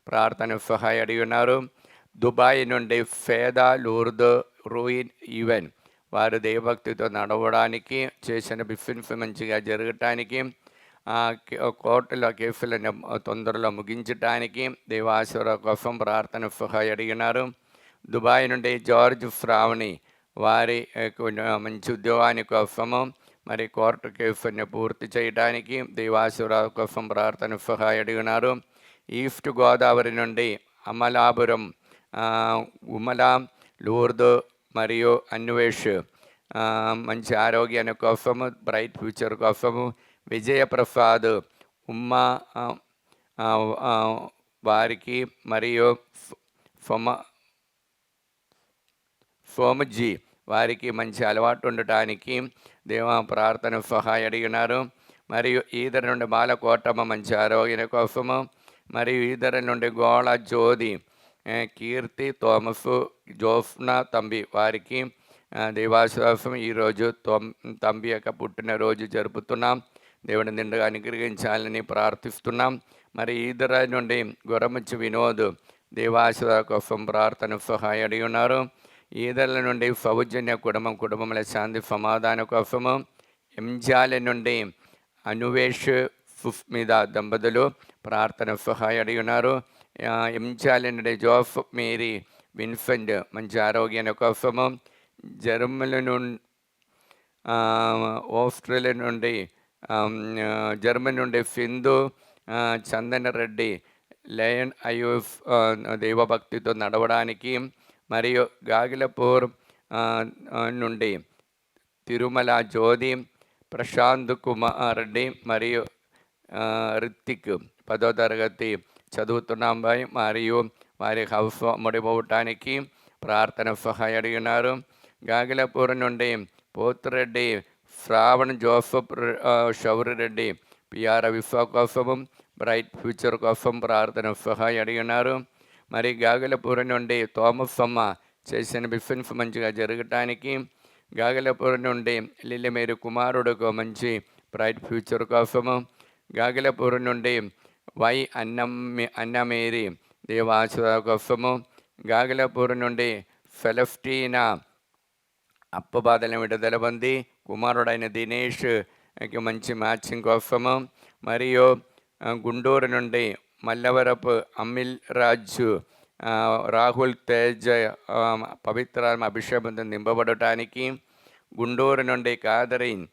ప్రార్థన సహాయం అడిగి ఉన్నారు. దుబాయ్ నుండి ఫేదా లూర్ద్ రూయిన్ ఈవెన్, వారు దేవభక్తితో నడవడానికి చేసిన బిజినెస్ మంచిగా జరగటానికి, కోర్టుల కేసులను తొందరలో ముగించడానికి దేవాసుర కోసం ప్రార్థన సహాయం అడిగినారు. దుబాయ్ నుండి జార్జ్ శ్రావణి, వారి మంచి ఉద్యోగాని కోసము, మరి కోర్టు కేసుని పూర్తి చేయడానికి దేవాసుర కోసం ప్రార్థన సహాయం అడిగినారు. ఈస్ట్ గోదావరి నుండి అమలాపురం ఉమలా లూర్దు మరియు అన్వేష్ మంచి ఆరోగ్యాన్ని కోసము, బ్రైట్ ఫ్యూచర్ కోసము, విజయప్రసాద్ ఉమ్మా వారికి మరియు సోమజీ వారికి మంచి అలవాటు ఉండటానికి దేవా ప్రార్థన సహాయం అడిగినారు. మరియు ఈదర నుండి బాలకోటమ్మ మంచి ఆరోగ్యం కోసము, మరియు ఈదర నుండి గోళ జ్యోతి, కీర్తి, థోమసు, జోఫ్నా తంబి వారికి దేవాశ్వాసం ఈరోజు తంబి యొక్క పుట్టినరోజు జరుపుతున్నాం. దేవుని నిండుగా అనుగ్రహించాలని ప్రార్థిస్తున్నాం. మరి ఈదర నుండి గొరమచ్చి వినోద్ దేవాశ్వ కోసం ప్రార్థన సహాయం అడిగి ఉన్నారు. ఈదర్ల నుండి సౌజన్య కుటుంబముల శాంతి సమాధానం కోసము, ఎంజాల నుండి అనువేష్ సుస్మిత దంపతులు ప్రార్థన సహాయం అడిగి ఉన్నారు. ఎంజాల నుండి జోఫ్ మేరీ విన్సెంట్ మంచి ఆరోగ్యాన్ని కోసము, ఆస్ట్రేలియా నుండి జర్మనీ నుండి సింధు చందన రెడ్డి లయన్ అయూఫ్ దేవభక్తితో నడవడానికి, మరియు గాగిలపూర్ నుండి తిరుమల జ్యోతి, ప్రశాంత్ కుమార్ రెడ్డి మరియు రిత్తిక్ 10వ తరగతి చదువుతున్నాం మరియు వారి హౌస్ ముడిపోవటానికి ప్రార్థన సహాయం అడిగినారు. గాగిలపూర్ నుండి Pothureddy Shravan Joseph షౌరిరెడ్డి PR Wipha కోసము బ్రైట్ ఫ్యూచర్ కోసం ప్రార్థన సహాయం అడిగి ఉన్నారు. మరి గాగలపురం నుండి థామస్ అమ్మ చేసిన బిజినెస్ మంచిగా జరగటానికి, గాగలపురం నుండి లిల్లిమేరి కుమారుడుకు మంచి బ్రైట్ ఫ్యూచర్ కోసము, గాగలపురం నుండి వై అన్నమేరి దేవాసుర కోసము, గాగలపురం నుండి ఫెలస్టీనా అప్పబాధలను విడుదల పొంది కుమారుడైన దినేష్కి మంచి మ్యాచింగ్ కోసము, మరియు గుంటూరు నుండి మల్లవరపు అమిల్ రాజు రాహుల్ తేజ్ పవిత్ర అభిషేకంతో నింపబడటానికి, గుంటూరు నుండి కాదరిన్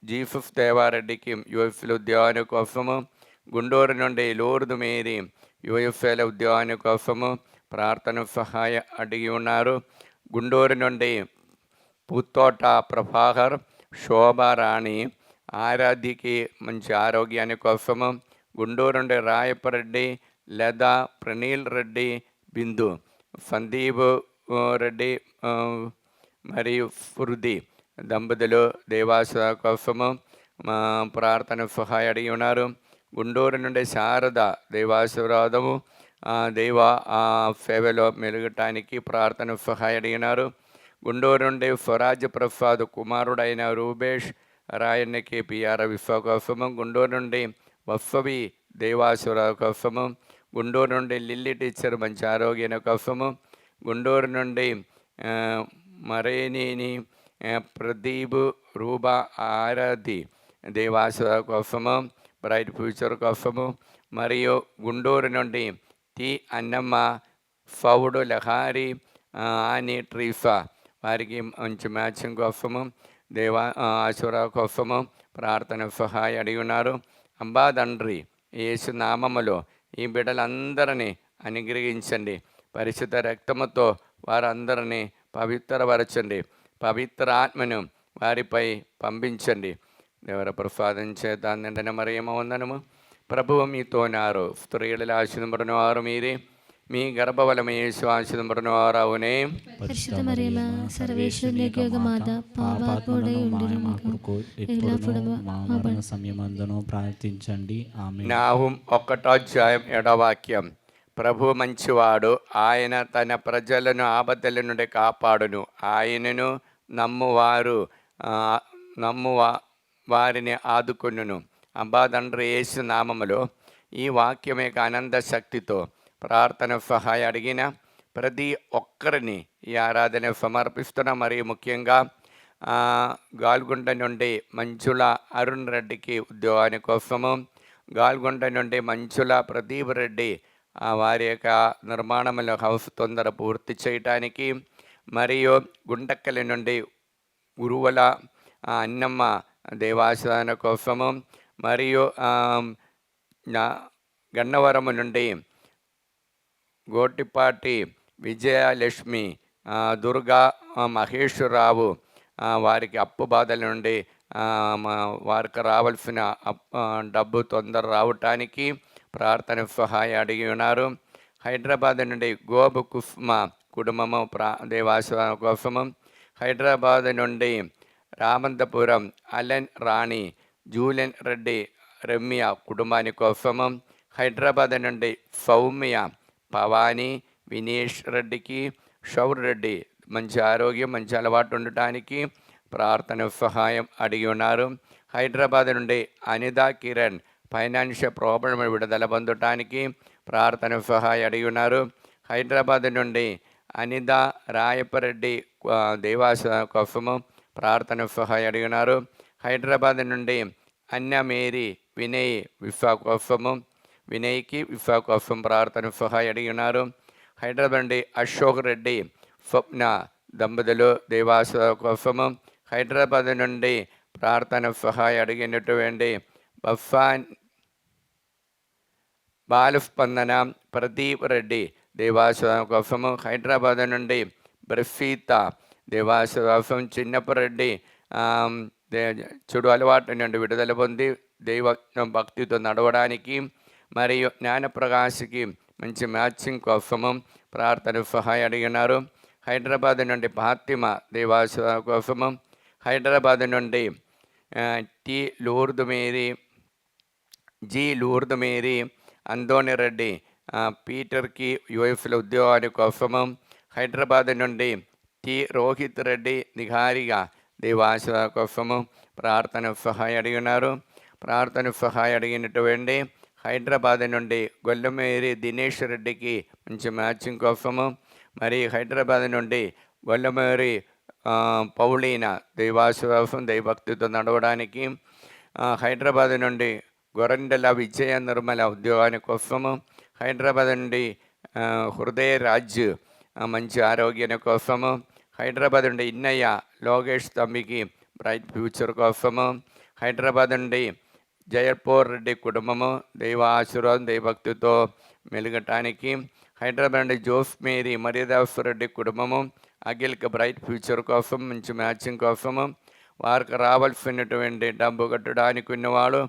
జీసస్ దేవారెడ్డికి యుఎఫ్ఎల్ ఉద్యోగం కోసము, గుంటూరు నుండి లూర్దు మేరీ యుఎఫ్ఎల్ ఉద్యోగం కోసము ప్రార్థన సహాయం అడిగి ఉన్నారు. గుంటూరు నుండి పుత్తోట ప్రభాకర్, శోభారాణి ఆరాధ్యకి మంచి ఆరోగ్యాన్ని కోసము, గుంటూరు నుండి రాయపరెడ్డి, లతా, ప్రణీల్ రెడ్డి, బిందు, సందీప్ రెడ్డి మరియు ఫుర్ది దంపతులు దేవాస కోసము ప్రార్థన సహాయం అడిగి ఉన్నారు. గుంటూరు నుండి శారద దేవాశీర్వాదము దైవ సేవలో మెలుగటానికి ప్రార్థన సహాయం అడిగినారు. గుంటూరు నుండి స్వరాజ్య ప్రసాద్ కుమారుడైన రూబేష్ రాయన్నకి పిఆర్ విశ్వ కోసము, గుంటూరు నుండి వత్సవి దేవాసుర కోసము, గుంటూరు నుండి లిల్లీ టీచర్ మంచి ఆరోగ్యం కోసము, గుంటూరు నుండి మరేనేని ప్రదీప్ రూబా ఆరాధి దేవాసుర కోసము బ్రైట్ ఫ్యూచర్ కోసము, మరియు గుంటూరు నుండి టి అన్నమ్మ, ఫౌడు లహారి, ఆని ట్రీఫా వారికి మంచి మ్యాచింగ్ కోసము ఆశుర కోసము ప్రార్థన సహాయం అడిగి ఉన్నారు. అంబా తండ్రి యేసు నామములో ఈ బిడ్డలందరినీ అనుగ్రహించండి, పరిశుద్ధ రక్తముతో వారందరినీ పవిత్రపరచండి, పవిత్ర ఆత్మను వారిపై పంపించండి. దేవర ప్రసాదం చేత నిండిన మరియమ్మ వందనము. ప్రభువు మీతోనారు, స్త్రీలలో ఆశీర్వదింపబడిన వారు మీరే, మీ గర్భఫలము యేసు ఆశీర్వదింపబడిన వారు అవునే. పరిశుద్ధ మరియమ్మ సర్వేశ్వరుని యొక్క మాత, పాపాత్ముడై ఉండును మాకు ఎల్లప్పుడూ మా మరణ సమయమందును ప్రార్థించండి. ఆమేన్. నాహుం 1:7 ప్రభు మంచివాడు, ఆయన తన ప్రజలను ఆపదల నుండి కాపాడును, ఆయనను వారిని ఆదుకొనును. అబ్బా తండ్రి యేసు నామములో ఈ వాక్యం యొక్క ఆనంద శక్తితో ప్రార్థన సహాయం అడిగిన ప్రతి ఒక్కరిని ఈ ఆరాధన సమర్పిస్తున్న. మరియు ముఖ్యంగా గాల్గుంట నుండి మంచుల అరుణ్ రెడ్డికి ఉద్యోగాని కోసము, గాల్గుంట నుండి మంచుల ప్రదీప్ రెడ్డి వారి యొక్క నిర్మాణంలో హౌస్ తొందర పూర్తి చేయటానికి, మరియు గుంటక్కలి నుండి ఉరువల అన్నమ్మ దేవాసన కోసము, మరియు గన్నవరము నుండి గోటిపాటి విజయలక్ష్మి, దుర్గా మహేశ్వరరావు వారికి అప్పు బాధల నుండి వారికి రావాల్సిన డబ్బు తొందర రావటానికి ప్రార్థన సహాయం అడిగి ఉన్నారు. హైదరాబాద్ నుండి గోబు కుస్మ కుటుంబము దేవాస కోసము, హైదరాబాద్ నుండి రామంతపురం అలెన్ రాణి, జూలెన్ రెడ్డి, రమ్య కుటుంబాని కోసము, హైదరాబాద్ నుండి సౌమ్య, భవానీ, వినేష్ రెడ్డికి, షౌర్ రెడ్డి మంచి ఆరోగ్యం మంచి అలవాటు ఉండటానికి ప్రార్థన సహాయం అడిగి ఉన్నారు. హైదరాబాద్ నుండి అనిత కిరణ్ ఫైనాన్షియల్ ప్రాబ్లం విడుదల పొందటానికి ప్రార్థన సహాయం అడిగి ఉన్నారు. హైదరాబాద్ నుండి అనిత రాయపరెడ్డి దేవాస కోసము ప్రార్థన సహాయం అడిగి ఉన్నారు. హైదరాబాద్ నుండి అన్నమేరి వినయ్ విశ్వ కోసము, వినయ్కి విశ్వ కోసం ప్రార్థన సహాయం అడిగి ఉన్నారు. హైదరాబాద్ నుండి అశోక్ రెడ్డి, స్వప్న దంపతులు దేవాస కోసము, హైదరాబాద్ నుండి ప్రార్థన సహాయం అడిగినటువంటి బఫాన్ బాలస్పందన ప్రదీప్ రెడ్డి దేవాస కోసము, హైదరాబాద్ నుండి బ్రఫీత దేవాస కోసం, చిన్నప్పరెడ్డి చెడు అలవాటు నుండి విడుదల పొంది దైవ భక్తితో నడవడానికి, మరియు జ్ఞానప్రకాశ్కి మంచి మ్యాచింగ్ కోసము ప్రార్థన సహాయం అడిగినారు. హైదరాబాద్ నుండి ఫాతిమ దేవాస కోసము, హైదరాబాద్ నుండి T Lourdu Mary G Lourd Mary, Anthoni Reddy పీటర్కి యుఎఫ్లో ఉద్యోగాని కోసము, హైదరాబాద్ నుండి టి రోహిత్ రెడ్డి నిఘారిగా దేవాశ కోసము ప్రార్థన సహాయం అడిగి ఉన్నారు. ప్రార్థన సహాయం అడిగినటువంటి హైదరాబాద్ నుండి గొల్లమేరి దినేష్ రెడ్డికి మంచి మ్యాచింగ్ కోసము, మరి హైదరాబాద్ నుండి గొల్లమేరి పౌలీన దైవాశ్వాసం దైవభక్తితో నడవడానికి, హైదరాబాద్ నుండి గొరండెల విజయ నిర్మల ఉద్యోగాని కోసము, హైదరాబాద్ నుండి హృదయ రాజ్ మంచి ఆరోగ్యాన్ని కోసము, హైదరాబాద్ నుండి ఇన్నయ్య లోకేష్ తమ్మికి బ్రైట్ ఫ్యూచర్ కోసము, హైదరాబాద్ నుండి జయపూర్ రెడ్డి కుటుంబము దైవ ఆశీర్వాదం దైవభక్తితో మెలుగటానికి, హైదరాబాద్ నుండి జోస్ మేరీ మర్యాదాస్ రెడ్డి కుటుంబము అఖిల్కి బ్రైట్ ఫ్యూచర్ కోసం మంచి మ్యాచింగ్ కోసము, వారికి రావాల్సినటువంటి డబ్బు కట్టడానికి ఉన్నవాడు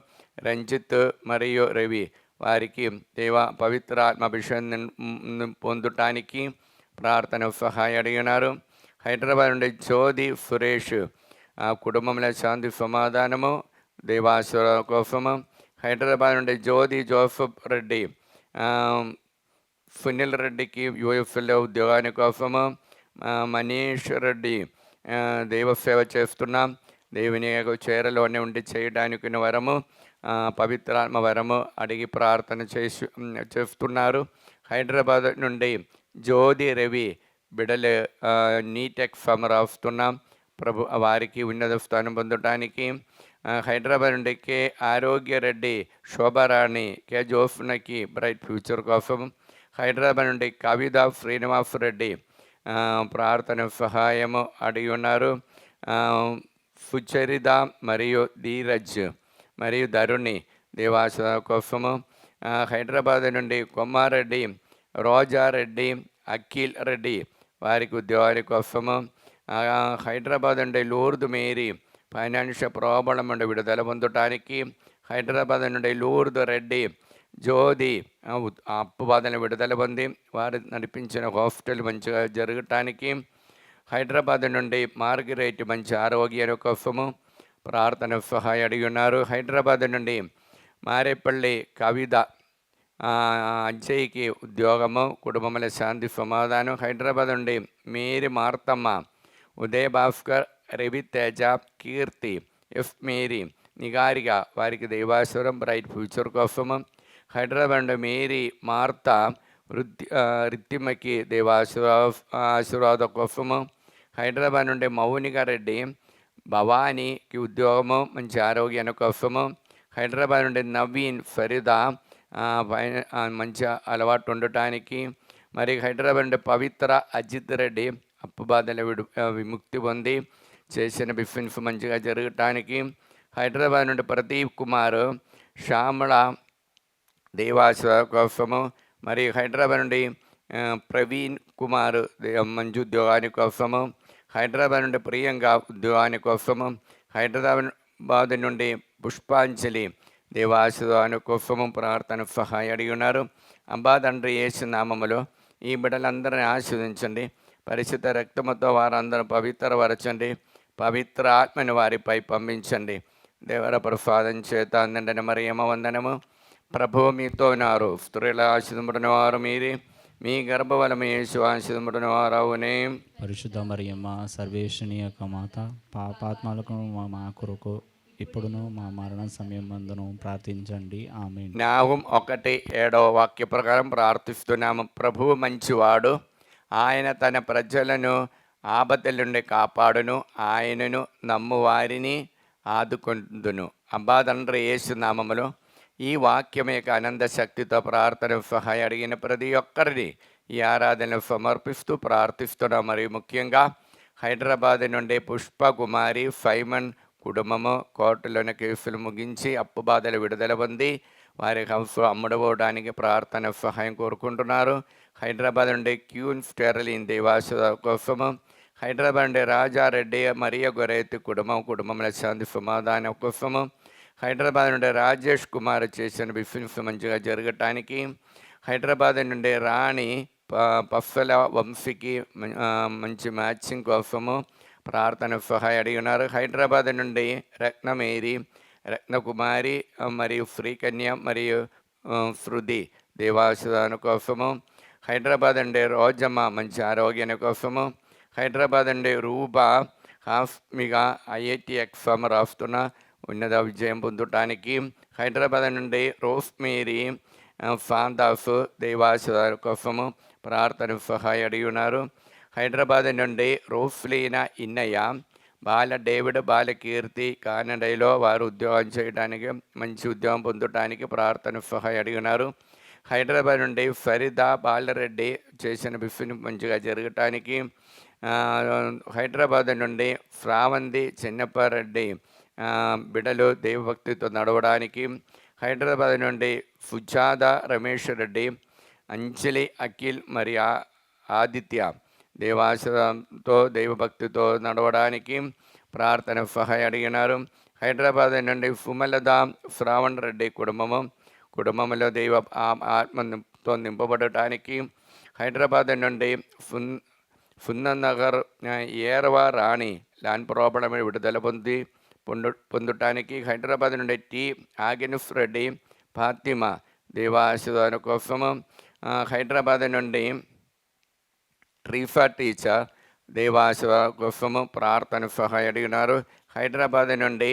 రంజిత్ మరియు రవి, వారికి దేవ పవిత్రాత్మ అభిషేకం పొందటానికి ప్రార్థన సహాయం అడిగినారు. హైదరాబాద్ నుండి జ్యోతి సురేష్ కుటుంబంలో శాంతి సమాధానము దేవాశ్వర కోసము, హైదరాబాద్ నుండి జ్యోతి జోసఫ్ రెడ్డి సునీల్ రెడ్డికి యూఎఫ్లో ఉద్యోగాని కోసము, మనీష్ రెడ్డి దైవసేవ చేస్తున్నాం, దేవుని చేరలోనే ఉండి చేయడానికి వరము పవిత్రాత్మ వరము అడిగి ప్రార్థన చేస్తున్నారు. హైదరాబాద్ నుండి జ్యోతి రవి బిడలు నీట్ ఎగ్జామ్ రాస్తున్నాం, ప్రభు వారికి ఉన్నత స్థానం పొందడానికి, హైదరాబాద్ నుండి కె ఆరోగ్యరెడ్డి శోభారాణి కె జోఫ్నకి బ్రైట్ ఫ్యూచర్ కోసం, హైదరాబాద్ నుండి కవిత శ్రీనివాస్ రెడ్డి ప్రార్థన సహాయము అడిగి ఉన్నారు. సుచరిత మరియు ధీరజ్ మరియు ధరుణి దేవాస కోసము, హైదరాబాద్ నుండి కొమ్మారెడ్డి రోజారెడ్డి అఖిల్ రెడ్డి వారికి ఉద్యోగాల కోసము, హైదరాబాద్ నుండి లూర్ద్ మేరీ ఫైనాన్షియల్ ప్రాబ్లం నుండి విడుదల పొందటానికి, హైదరాబాద్ నుండి లూర్ద్ రెడ్డి జ్యోతి అప్పు బాధను విడుదల పొంది వారు నడిపించిన హాస్పిటల్ మంచిగా జరగటానికి, హైదరాబాద్ నుండి మార్గరేట్ మంచి ఆరోగ్యం కోసము ప్రార్థన సహాయం అడిగి ఉన్నారు. హైదరాబాద్ నుండి మారేపల్లి కవిత అజ్జయ్యకి ఉద్యోగము కుటుంబంలో శాంతి సమాధానం, హైదరాబాద్ నుండి మేరీ మార్తమ్మ ఉదయ్ భాస్కర్ రవితేజ కీర్తి ఎఫ్ మేరీ నిగారిగా వారికి దైవాశ్వరం బ్రైట్ ఫ్యూచర్ కోసము, హైదరాబాద్ నుండి మేరీ మార్త రిత్తిమకి ఆశీర్వాద కోసము, హైదరాబాద్ నుండి మౌనిక రెడ్డి భవానీకి ఉద్యోగము మంచి ఆరోగ్యాన్ని కోసము, హైదరాబాద్ నుండి నవీన్ ఫరీదా మంచి అలవాటు ఉండటానికి, మరి హైదరాబాద్ నుండి పవిత్ర అజిత్ రెడ్డి అప్పు బాధల విముక్తి పొంది చేసిన బిజినెస్ మంచిగా జరగటానికి, హైదరాబాద్ నుండి ప్రదీప్ కుమార్ శ్యామల దేవాస కోసము, మరి హైదరాబాద్ నుండి ప్రవీణ్ కుమార్ మంచి ఉద్యోగాని కోసము, హైదరాబాద్ నుండి ప్రియాంక ఉద్యోగాని కోసము, హైదరాబాద్ నుండి పుష్పాంజలి దేవాసుదాని కోసము ప్రార్థన సహాయం అడిగి ఉన్నారు. అబ్బా తండ్రి యేసు నామములో ఈ బిడ్డలందరినీ ఆశీర్వదించండి, పరిశుద్ధ రక్తముతో వారందరూ పవిత్రపరచండి, పవిత్ర ఆత్మని వారిపై పంపించండి. దేవర ప్రసాదం చేత అందండి మరియమ్మ వందనము. ప్రభువు మీతో ఉన్నారు, స్త్రీల ఆశీర్వదింపబడిన వారు మీరే, మీ గర్భఫలము యేసు ఆశీర్వదింపబడిన వారవునే. పరిశుద్ధ మరియమ్మ సర్వేశ్వని యొక్క మాత పాపాత్మలకు మా కొరకు ఇప్పుడును మా మరణ సమయం మందును ప్రార్థించండి. ఆమేన్. నాహుం 1:7 వాక్య ప్రకారం ప్రార్థిస్తున్నాము. ప్రభువు మంచివాడు, ఆయన తన ప్రజలను ఆపదల నుండి కాపాడును, ఆయనను నమ్మువారిని ఆదుకొందును. అబ్బా తండ్రి యేసు నామములో ఈ వాక్యం యొక్క అనంత శక్తితో ప్రార్థన సహాయం అడిగిన ప్రతి ఒక్కరిని ఈ ఆరాధనలు సమర్పిస్తూ ప్రార్థిస్తున్నాం. మరియు ముఖ్యంగా హైదరాబాద్ నుండి పుష్ప కుమారి సైమన్ కుటుంబము కోర్టులోని కేసులు ముగించి అప్పు బాధలు విడుదల పొంది వారి హౌస్ అమ్ముడుపోవడానికి ప్రార్థన సహాయం కోరుకుంటున్నారు. హైదరాబాద్ నుండి క్యూన్ స్టెర్లిన్ దేవాసు కోసము, హైదరాబాద్ నుండి రాజారెడ్డి మరియ గొరైతి కుటుంబంలో శాంతి సమాధానం కోసము, హైదరాబాద్ నుండి రాజేష్ కుమార్ చేసిన బిజినెస్ మంచిగా జరగటానికి, హైదరాబాద్ నుండి రాణి పఫ్ఫల వంశీకి మంచి మ్యాచింగ్ కోసము ప్రార్థన సహాయం అడిగి ఉన్నారు. హైదరాబాద్ నుండి రత్నమేరి రత్నకుమారి మరియు శ్రీకన్య మరియు శృతి దేవాసుదాను కోసము, హైదరాబాద్ అండి రోజమ్మ మంచి ఆరోగ్యాన్ని కోసము, హైదరాబాద్ అండి రూపా హాస్మిగా ఐఐటి ఎగ్జామ్ రాస్తున్న ఉన్నత విజయం పొందటానికి, హైదరాబాద్ నుండి రోస్మేరీ ఫాందాస్ దేవాసుదాను కోసము ప్రార్థన సహాయం అడిగి ఉన్నారు. హైదరాబాద్ నుండి రోస్లీనా ఇన్నయ్య బాల డేవిడ్ బాలకీర్తి కానడలో వారు ఉద్యోగం చేయడానికి మంచి ఉద్యోగం పొందటానికి ప్రార్థన సహాయం అడిగినారు. హైదరాబాద్ నుండి ఫరీదా బాలరెడ్డి చేసిన బిఫిన్ మంచిగా జరగటానికి, హైదరాబాద్ నుండి శ్రావంతి చిన్నప్పారెడ్డి బిడలు దేవభక్తితో నడవడానికి, హైదరాబాద్ నుండి సుజాత రమేష్ రెడ్డి, అంజలి అఖిల్ మరియు ఆదిత్య దేవాసంతో దైవభక్తితో నడవడానికి ప్రార్థన సహాయం అడిగినారు. హైదరాబాద్ నుండి సుమలత శ్రావణ్ రెడ్డి కుటుంబంలో దైవ ఆత్మతో నింపబడటానికి, హైదరాబాద్ నుండి సున్ననగర్ ఏరవ రాణి ల్యాండ్ ప్రాబ్లం విడుదల పొందటానికి, హైదరాబాద్ నుండి టి ఆగినిఫ్ రెడ్డి ఫాతిమా దేవాశిదాని కోసము, హైదరాబాద్ నుండి ట్రీఫా టీచర్ దేవాశివ కోసము ప్రార్థన సహాయం అడిగినారు. హైదరాబాద్ నుండి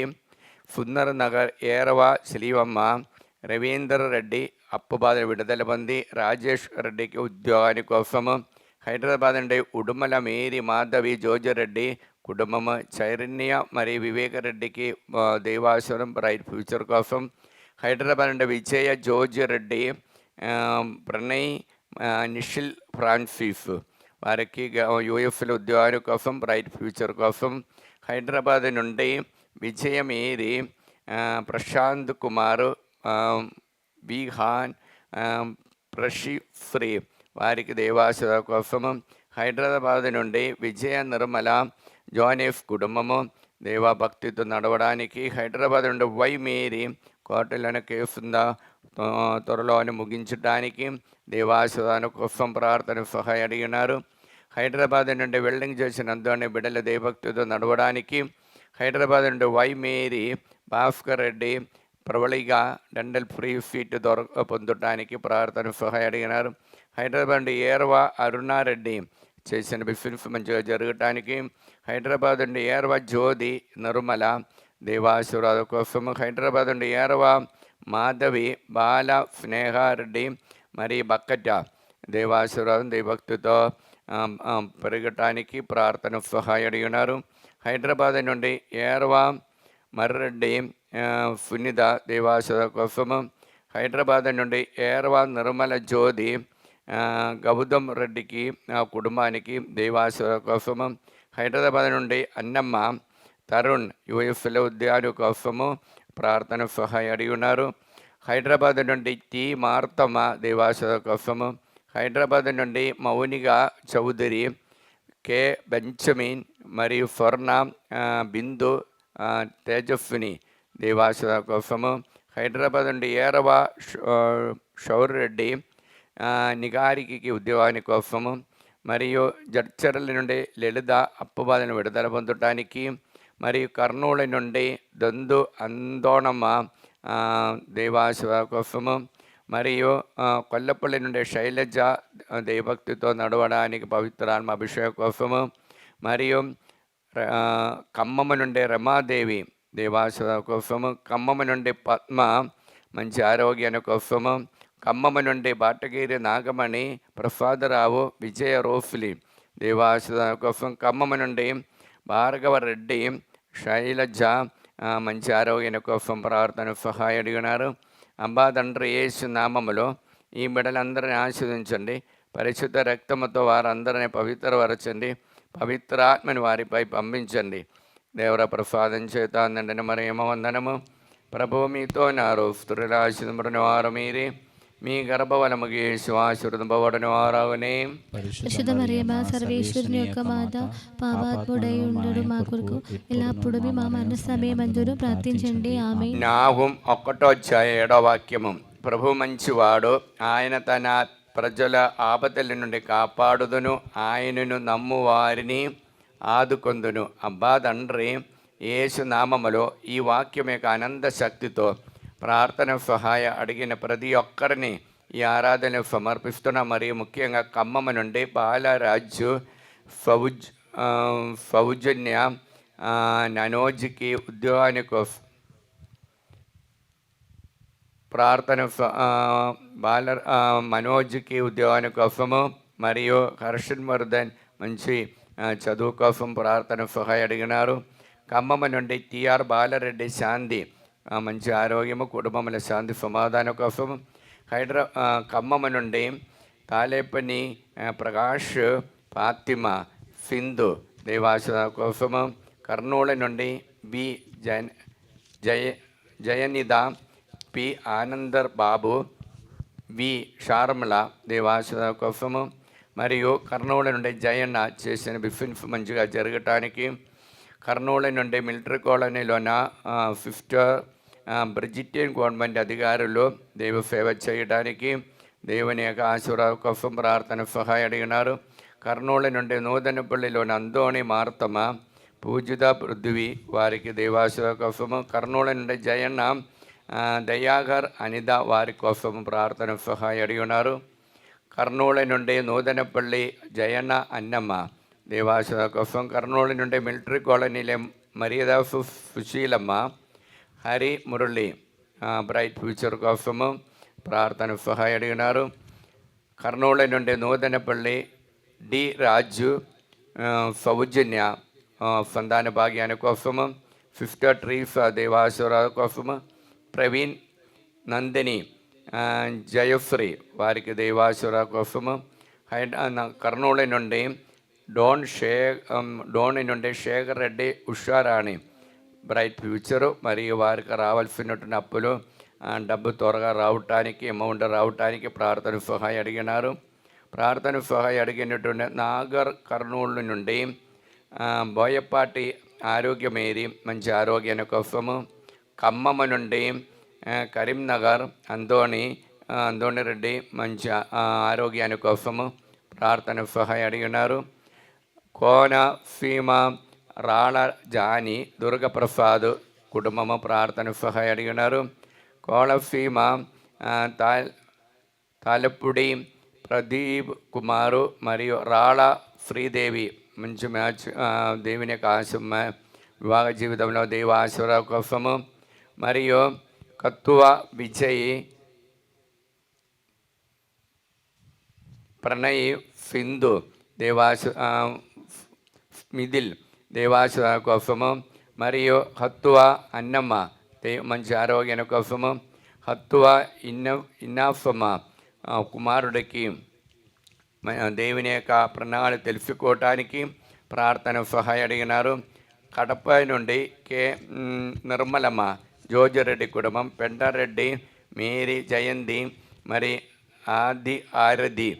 సుందర్ నగర్ ఏరవ శ్రీవమ్మ రవీందర్ రెడ్డి అప్పుబాధ విడుదల పొంది రాజేష్ రెడ్డికి ఉద్యోగాని కోసము, హైదరాబాద్ నుండి ఉడుమల మేరీ మాధవి జోజిరెడ్డి కుటుంబము, చైరణ్య మరియు వివేక రెడ్డికి దేవాసురం బ్రైట్ ఫ్యూచర్ కోసం, హైదరాబాద్ నుండి విజయ జోజిరెడ్డి ప్రణయ్ నిషిల్ ఫ్రాన్సిస్ వారికి యూఎఫ్లో ఉద్యోగాల కోసం బ్రైట్ ఫ్యూచర్ కోసం, హైదరాబాద్ నుండి విజయమేరి ప్రశాంత్ కుమార్ బిహాన్ ప్రషిఫ్రీ వారికి దేవాసుల కోసము, హైదరాబాద్ నుండి విజయ నిర్మల జోనెఫ్ కుటుంబము దేవభక్తితో నడవడానికి, హైదరాబాద్ నుండి వై మేరీ కోటలను కేసుందా త్వరలోనే ముగించడానికి దేవాసుదాను కోసం ప్రార్థన సహాయం అడిగినారు. హైదరాబాద్ నుండి వెల్డింగ్ చేసినందునే బిడ్డల దేవభక్తితో నడవడానికి, హైదరాబాద్ నుండి వై మేరీ భాస్కర్ రెడ్డి ప్రబలిగా డండల్ ఫ్రీ సీట్ పొందడానికి ప్రార్థన సహాయం అడిగినారు. హైదరాబాద్ నుండి ఏర్వ అరుణారెడ్డి చేసిన బిజినెస్ మంచిగా జరగటానికి, హైదరాబాద్ నుండి ఏర్వ జ్యోతి నిర్మల దేవాశివరాజు కోసము, హైదరాబాద్ నుండి ఏర్వ మాధవి బాల స్నేహారెడ్డి మరియు బక్కట దేవాశివరాజు దేవభక్తితో పెరగటానికి ప్రార్థన సహాయం అడిగినారు. హైదరాబాద్ నుండి ఏర్వ మర్రెడ్డి సునీత దేవాశివ కోసము, హైదరాబాద్ నుండి ఏర్వ నిర్మల జ్యోతి గౌతమ్ రెడ్డికి కుటుంబానికి దేవాశివ కోసము, హైదరాబాద్ నుండి అన్నమ్మ తరుణ్ యూఎఫ్ఎల్ ఉద్యాను కోసము ప్రార్థన సహాయం అడిగి ఉన్నారు. హైదరాబాద్ నుండి టి మార్తమ్మ దేవాశివ కోసము, హైదరాబాద్ నుండి మౌనిగా చౌదరి కె బెంచమిన్ మరియు స్వర్ణ బిందు తేజస్విని దేవాశివ కోసము, హైదరాబాద్ నుండి ఏరవ షౌర్రెడ్డి నిగారికి ఉద్యోగాని కోసము, మరియు జడ్చర్ల నుండి లలిత అప్పుబాధను విడుదల పొందటానికి, మరియు కర్నూలు నుండి దొందు అందోణమ్మ దేవాశివ కోసము, మరియు కొల్లపల్లి నుండి శైలజ దేవభక్తితో నడవడానికి పవిత్రాత్మ అభిషేకం కోసము, మరియు ఖమ్మం నుండి రమాదేవి దేవాశివ కోసము, ఖమ్మం నుండి పద్మ మంచి ఆరోగ్యాన్ని కోసము, ఖమ్మం నుండి బాటగిరి నాగమణి ప్రసాదరావు విజయ రోఫ్లి దేవాశివ కోసం, ఖమ్మం నుండి భార్గవ రెడ్డి శైలజ మంచి ఆరోగ్యాన్ని కోసం ప్రార్థన సహాయం అడిగినారు. అంబా తండ్రి యేసు నామములో ఈ బిడ్డలందరినీ ఆశీర్వదించండి. పరిశుద్ధ రక్తముతో వారందరినీ పవిత్రపరచండి. పవిత్రాత్మని వారిపై పంపించండి. దేవర ప్రసాదం చేత అందండి మరియమ్మ వందనము. ప్రభువు మీతో నారు స్త్రీలాశింపడిన వారు మీరే, మీ గర్భవలముకి యేసు ఆశీర్వదింపబడిన వారవునే. పరిశుద్ధ మరియమ్మ సర్వేశ్వరుని యొక్క మాత, పాపాత్ముడై ఉండడు మా కొరకు ఎల్లప్పుడూ మా మరణ సమయమందును ప్రార్థించండి. ఆమేన్. నాహుం 1:7 వాక్యము. ప్రభు మంచివాడు, ఆయన తన ప్రజల ఆపదల నుండి కాపాడుదును, ఆయనను నమ్ము వారిని ఆదుకొందును. అబ్బా తండ్రి, యేసు నామములో ఈ వాక్యం యొక్క అనంత శక్తితో ప్రార్థన సహాయ అడిగిన ప్రతి ఒక్కరిని ఈ ఆరాధన సమర్పిస్తున్నా. మరియు ముఖ్యంగా ఖమ్మం నుండి బాలరాజు, సౌజన్య, ననోజ్కి ఉద్యోగాని కోసం ప్రార్థన, మనోజ్కి ఉద్యోగాని కోసము, మరియు హర్షన్ వర్ధన్ మంచి చదువు కోసం ప్రార్థన సహాయ అడిగినారు. ఖమ్మం నుండి టిఆర్ బాలరెడ్డి శాంతి, మంచి ఆరోగ్యము, కుటుంబముల శాంతి సమాధానం కోసం. ఖమ్మం నుండి తాలేపని ప్రకాష్, ఫాతిమా, సింధు దేవాసన కోసము. కర్నూలు నుండి బి జయనిద, పి ఆనందర్ బాబు, వి షార్మల దేవాసన కోసము. మరియు కర్నూలు నుండి జయన్న చేసిన బిఫిన్స్ మంచిగా జరగటానికి. కర్నూలు నుండి మిలిటరీ కాలనీలోన సిస్టర్ బ్రిజిటియన్ గవర్నమెంట్ అధికారులు దైవ సేవ చేయడానికి దేవుని యొక్క ఆశీర్వాదం కోసం ప్రార్థన సహాయం అడిగినారు. కర్నూలు నుండి నూతనపల్లిలోని అందోని మార్తమ, పూజిత పృథ్వీ వారికి దేవాశీర్వాదం కోసము. కర్నూలు నుండి జయన్న, దయాగర్, అనిత వారి కోసం ప్రార్థన సహాయం అడిగి ఉన్నారు. కర్నూలు నుండి నూతనపల్లి జయన్న, అన్నమ్మ దేవాశీర్వాదం కోసం. కర్నూలు నుండి మిలిటరీ కాలనీలే మర్యాద సుశీలమ్మ, హరి, మురళి బ్రైట్ ఫ్యూచర్ కోసము ప్రార్థన సహాయం అడిగినారు. కర్నూలు నుండి నూతనపల్లి డి రాజు, సౌజన్య సంతాన భాగ్యాన్ని కోసము. సిస్టర్ ట్రీఫా దేవాశీర్వాదం కోసము. ప్రవీణ్, నందిని, జయశ్రీ వారికి దేవాశీర్వాదం కోసము. కర్నూలు నుండి డోని నుండి శేఖర్ రెడ్డి, ఉషారాణి బ్రైట్ ఫ్యూచరు, మరియు వారికి రావాల్సినటువంటి అప్పులు డబ్బు త్వరగా రావటానికి, అమౌంట్ రావటానికి ప్రార్థన సహాయం అడిగినారు. ప్రార్థన సహాయం అడిగినటువంటి నాగర్ కర్నూలు నుండి బోయపాటి ఆరోగ్యమేరి మంచి ఆరోగ్యాన్ని కోసము. ఖమ్మం నుండి కరీంనగర్ అందోని రెడ్డి మంచి ఆరోగ్యాన్ని కోసము ప్రార్థన సహాయం అడిగినారు. కోన సీమ, రాళ జాని, దుర్గప్రసాద్ కుటుంబము ప్రార్థన సహాయం అడిగినారు. కోలసీమ తాలెప్పుడి ప్రదీప్ కుమారు మరియు రాళ శ్రీదేవి మంచి మ్యాచ్ దేవుని యొక్క ఆశమ్మ వివాహ జీవితంలో దైవ ఆశీర్వాదం కోసము. మరియు కత్తువ విజయ్, ప్రణయ్, సింధు మిథిల్ దేవాశీర్వాదం కోసము. మరియు హత్తువ అన్నమ్మ మంచి ఆరోగ్యం కోసము. హత్తువ ఇన్నాఫమ్మ కుమారుడికి దేవుని యొక్క ప్రణాళిక తెలుసుకోవటానికి ప్రార్థన సహాయం అడిగినారు. కడప నుండి కె నిర్మలమ్మ, జోజిరెడ్డి కుటుంబం, పెంటారెడ్డి, మేరీ, జయంతి, మరి ఆరది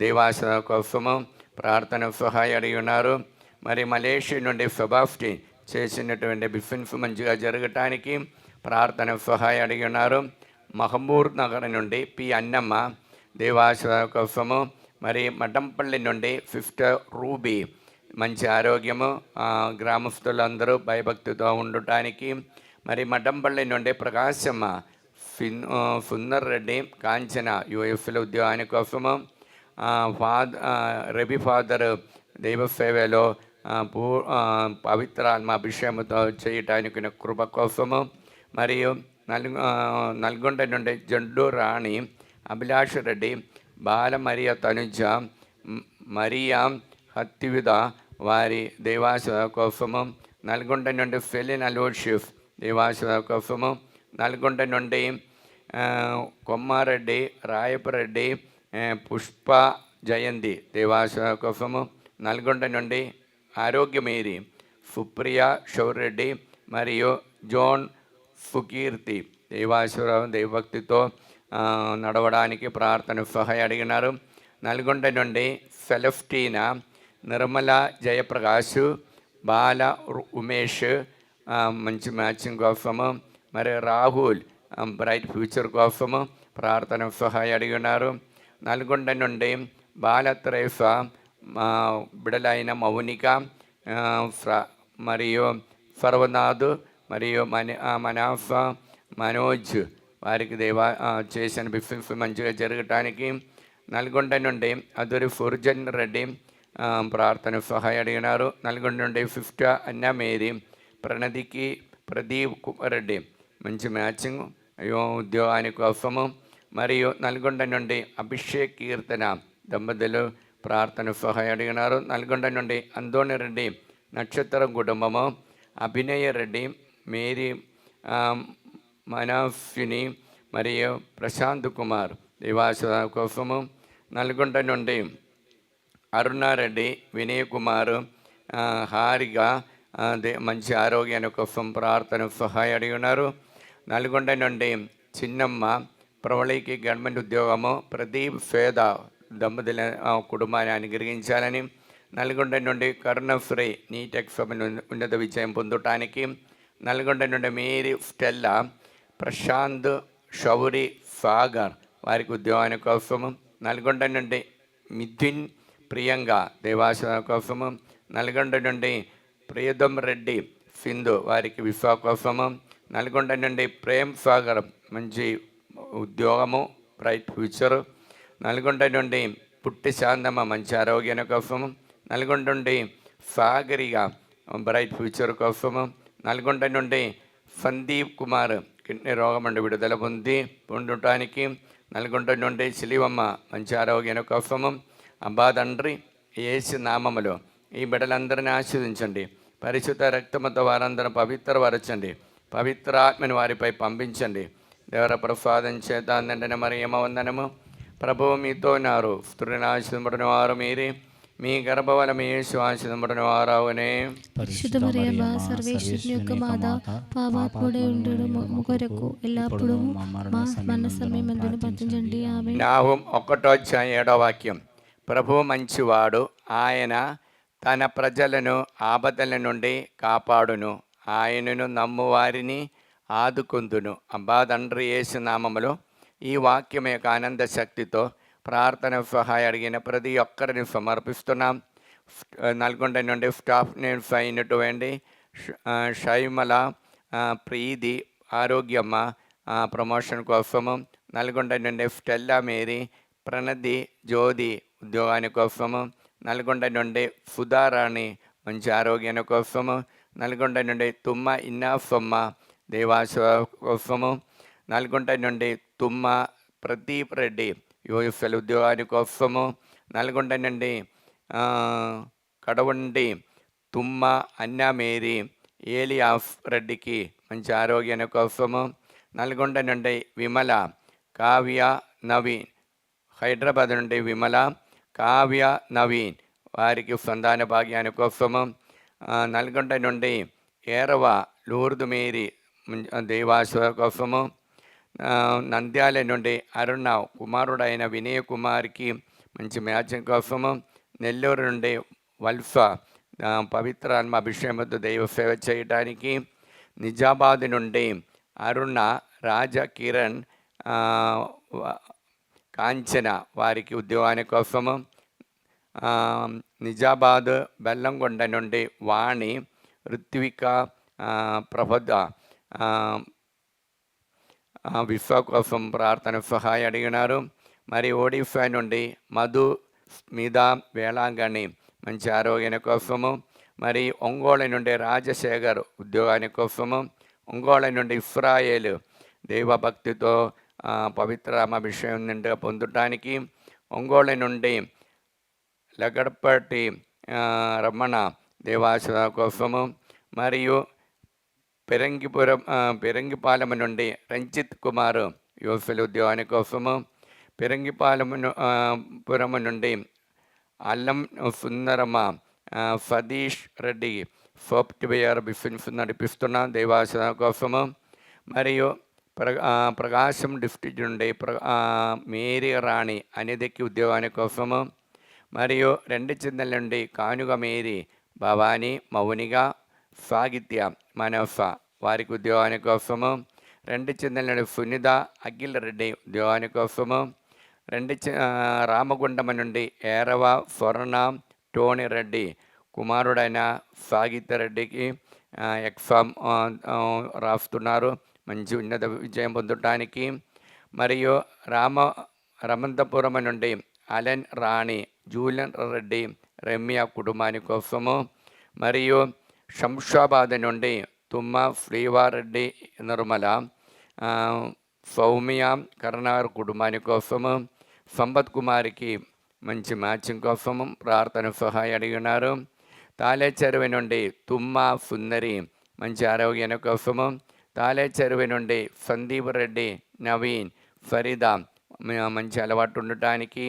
దేవాశీర్వాదం కోసము ప్రార్థన సహాయం అడిగి ఉన్నారు. మరి మలేషియా నుండి సెబాస్టిన్ చేసినటువంటి బిఫిన్స్ మంచిగా జరగటానికి ప్రార్థన సహాయం అడిగి ఉన్నారు. మహబూబ్ నగర్ నుండి పి అన్నమ్మ దేవాశీర్వాదం కోసము. మరి మఠంపల్లి నుండి సిస్టర్ రూబీ మంచి ఆరోగ్యము, గ్రామస్తులందరూ భయభక్తితో ఉండటానికి. మరి మఠంపల్లి నుండి ప్రకాశమ్మ, సుందర్ రెడ్డి, కాంచన యూఎఫ్లో ఉద్యోగాని కోసము. రవి ఫాదర్ దైవ సేవలో పవిత్రాత్మ అభిషేకంతో చేయటానికి కృప కోసము. మరియు నల్గొండ నుండి జండు రాణి, అభిలాష్ రెడ్డి, బాల మరియ తనుజ, మరియా హత్తివిద వారి దేవాశీర్వాదం కోసము. నల్గొండ నుండి ఫెలిన్ అలోషిఫ్ దేవాశీర్వాదం కోసము. నల్గొండ నుండి కొమ్మారెడ్డి, రాయపరెడ్డి, పుష్ప జయంతి దేవాశీర్వాదం కోసము. నల్గొండ నుండి ఆరోగ్యమేరి, సుప్రియ, షౌరెడ్డి మరియు జోన్ సుకీర్తి దేవాశీర్వాదం దైవభక్తితో నడవడానికి ప్రార్థన సహాయం అడిగినారు. నల్గొండ నుండి సెలెస్టీనా, నిర్మల, జయప్రకాష్, బాల, ఉమేష్ మంచి మ్యాచింగ్ కోసము. మరి రాహుల్ బ్రైట్ ఫ్యూచర్ కోసము ప్రార్థన సహాయం అడిగినారు. నల్గొండ నుండి బాలత్రేఫ, బిడలైన మౌనిక మరియు ఫర్వనాథ్ మరియు మనాఫ మనోజ్ వారికి చేసిన బిఫిఫ్ మంచిగా జరగటానికి. నల్గొండ నుండి అదురి ఫుర్జన్ రెడ్డి ప్రార్థన సహాయం అడిగినారు. నల్గొండ నుండి ఫిఫ్టా అన్న మేరీ ప్రణతికి ప్రదీప్ రెడ్డి మంచి మ్యాచింగ్ ఉద్యోగానికి కోసము. మరియు నల్గొండ నుండి అభిషేక్ కీర్తన దంపతులు ప్రార్థన సహాయం అడిగినారు. నల్గొండ నుండి అందోని రెడ్డి నక్షత్రం కుటుంబము, అభినయ రెడ్డి, మేరీ మనాఫిని మరియు ప్రశాంత్ కుమార్ నివాస కోసము. నల్గొండ నుండి అరుణారెడ్డి, వినయ్ కుమార్, హారిక మంచి ఆరోగ్యాన్ని కోసం ప్రార్థన సహాయం అడిగి ఉన్నారు. నల్గొండ నుండి చిన్నమ్మ ప్రవళికి గవర్నమెంట్ ఉద్యోగము, ప్రదీప్ ఫేద దంపతుల కుటుంబాన్ని అనుగ్రహించాలని. నల్గొండ నుండి కరుణశ్రీ నీట్ ఎగ్జామ్ ఉన్నత విజయం పొందటానికి. నల్గొండ నుండి మేరీ స్టెల్లా, ప్రశాంత్, షౌరి, సాగర్ వారికి ఉద్యోగాని కోసము. నల్గొండ నుండి మిథున్, ప్రియంగా దేవాస కోసము. నల్గొండ నుండి ప్రియదం రెడ్డి, సింధు వారికి విశ్వా కోసము. నల్గొండ నుండి ప్రేమ్ సాగర్ మంచి ఉద్యోగము, బ్రైట్ ఫ్యూచరు. నల్గొండ నుండి పుట్టి శాంతమ్మ మంచి ఆరోగ్యాన్ని కోసము. నల్గొండ నుండి సాగరిగా బ్రైట్ ఫ్యూచర్ కోసము. నల్గొండ నుండి సందీప్ కుమార్ కిడ్నీ రోగం నుండి విడుదల పొందటానికి. నల్గొండ నుండి శిలివమ్మ మంచి ఆరోగ్యాన్ని కోసము. అబ్బా తండ్రి, యేసు నామములో ఈ బిడ్డలందరినీ ఆశీర్వదించండి. పరిశుద్ధ రక్తముతో వారందరూ పవిత్రపరచండి. పవిత్రాత్మని వారిపై పంపించండి. దేవర ప్రసాదం చేత నిండిన మరియమ్మ వందనము. ప్రభువు మీతో ఉన్నారు. స్త్రీని ఆశీర్వదింపబడిన వారు మీరే, మీ గర్భఫలము యేసు ఆశీర్వదింపబడిన వారవునే. పరిశుద్ధ మరియమ్మ సర్వేశ్వరుని యొక్క మాత, పాపాత్ముడై ఉండుడు మా కొరకు ఎల్లప్పుడూ మా మరణ సమయమందును ప్రార్థించండి. ఆమేన్. నాహుం 1:7 వాక్యం. ప్రభువు మంచివాడు, ఆయన తన ప్రజలను ఆపదల నుండి కాపాడును, ఆయనను నమ్మువారిని ఆదుకుందును. అబ్బా తండ్రి, యేసు నామములో ఈ వాక్యం యొక్క ఆనంద శక్తితో ప్రార్థన సహాయం అడిగిన ప్రతి ఒక్కరిని సమర్పిస్తున్నాం. నల్గొండ నుండి స్టాఫ్ నేమ్స్ అయినటువంటి షైమల, ప్రీతి, ఆరోగ్యమ్మ ప్రమోషన్ కోసము. నల్గొండ నుండి స్టెల్లా మేరీ, ప్రణతి, జ్యోతి ఉద్యోగాని కోసము. నల్గొండ నుండి సుధారాణి మంచి ఆరోగ్యాన్ని కోసము. నల్గొండ నుండి తుమ్మ ఇన్నాఫమ్మ దేవాస కోసము. నల్గొండ నుండి తుమ్మ ప్రదీప్ రెడ్డి యూఎఫ్ఎల్ ఉద్యోగాని కోసము. నల్గొండ నుండి కడవండి తుమ్మ అన్నా మేరీ, ఏలియాఫ్ రెడ్డికి మంచి ఆరోగ్యాన్ని కోసము. నల్గొండ నుండి విమల, కావ్య, నవీన్, హైదరాబాద్ నుండి విమల, కావ్య, నవీన్ వారికి సంతాన భాగ్యాన్ని కోసము. నల్గొండ నుండి ఏరవ లూర్దు మేరీ దేవాస కోసము. నంద్యాల నుండి అరుణ కుమారుడైన వినయ్ కుమార్కి మంచి మ్యాచింగ్ కోసము. నెల్లూరు నుండి వల్ఫా పవిత్ర ఆత్మ అభిషేకంతో దైవ సేవ చేయడానికి. నిజామాబాద్ నుండి అరుణ, రాజా, కిరణ్, కాంచన వారికి ఉద్యోగాని కోసము. నిజామాబాద్ బెల్లంకొండ నుండి వాణి, ఋత్విక, ప్రబోధ విశ్వ కోసం ప్రార్థన సహాయం అడిగినారు. మరి ఒడిఫా నుండి మధు, స్మిత, వేళాంగణి మంచి ఆరోగ్యాన్ని కోసము. మరి ఒంగోలు నుండి రాజశేఖర్ ఉద్యోగాని కోసము. ఒంగోలు నుండి ఇస్రాయేల్ దైవభక్తితో పవిత్ర అభిషేకం నిండుగా పొందటానికి. ఒంగోలు నుండి లగడపట్టి రమణ దేవాస కోసము. మరియు పెరంగిపాలెం నుండి రంజిత్ కుమార్ యూఎఫ్ఎల్ ఉద్యోగాని కోసము. పురము నుండి అల్లం సుందరమ్మ, సతీష్ రెడ్డి సాఫ్ట్వేర్ బిజినెస్ నడిపిస్తున్న దేవాస కోసము. మరియు ప్రకాశం డిస్ట్రిక్ట్ నుండి మేరీ రాణి అనేదికి ఉద్యోగాని కోసము. మరియు రెండు చింతల నుండి కానుగ మేరీ, భవానీ, మౌనిగా, సాగిత్య, మనోఫ వారికి ఉద్యోగాని కోసము. రెండు చింతల నుండి సునీత, అఖిల్ రెడ్డి ఉద్యోగాని కోసము. రామగుండం నుండి ఏరవ, స్వర్ణ, టోనీ రెడ్డి కుమారుడైన సాగిత్య రెడ్డికి ఎగ్జామ్ రాస్తున్నారు మంచి ఉన్నత విజయం పొందడానికి. మరియు రమంతపురం నుండి అలెన్ రాణి, జూలియన్ రెడ్డి, రమ్య కుటుంబాని కోసము. మరియు శంషాబాద్ నుండి తుమ్మ శ్రీవారెడ్డి, నిర్మల, సౌమ్య, కరుణాకర్ కుటుంబాని కోసము. సంపత్ కుమార్కి మంచి మ్యాచింగ్ కోసము ప్రార్థన సహాయం అడిగినారు. తాలేచెరువు నుండి తుమ్మ సుందరి మంచి ఆరోగ్యం కోసము. తాలేచెరువు నుండి సందీప్ రెడ్డి, నవీన్, ఫరీదా మంచి అలవాటు ఉండటానికి.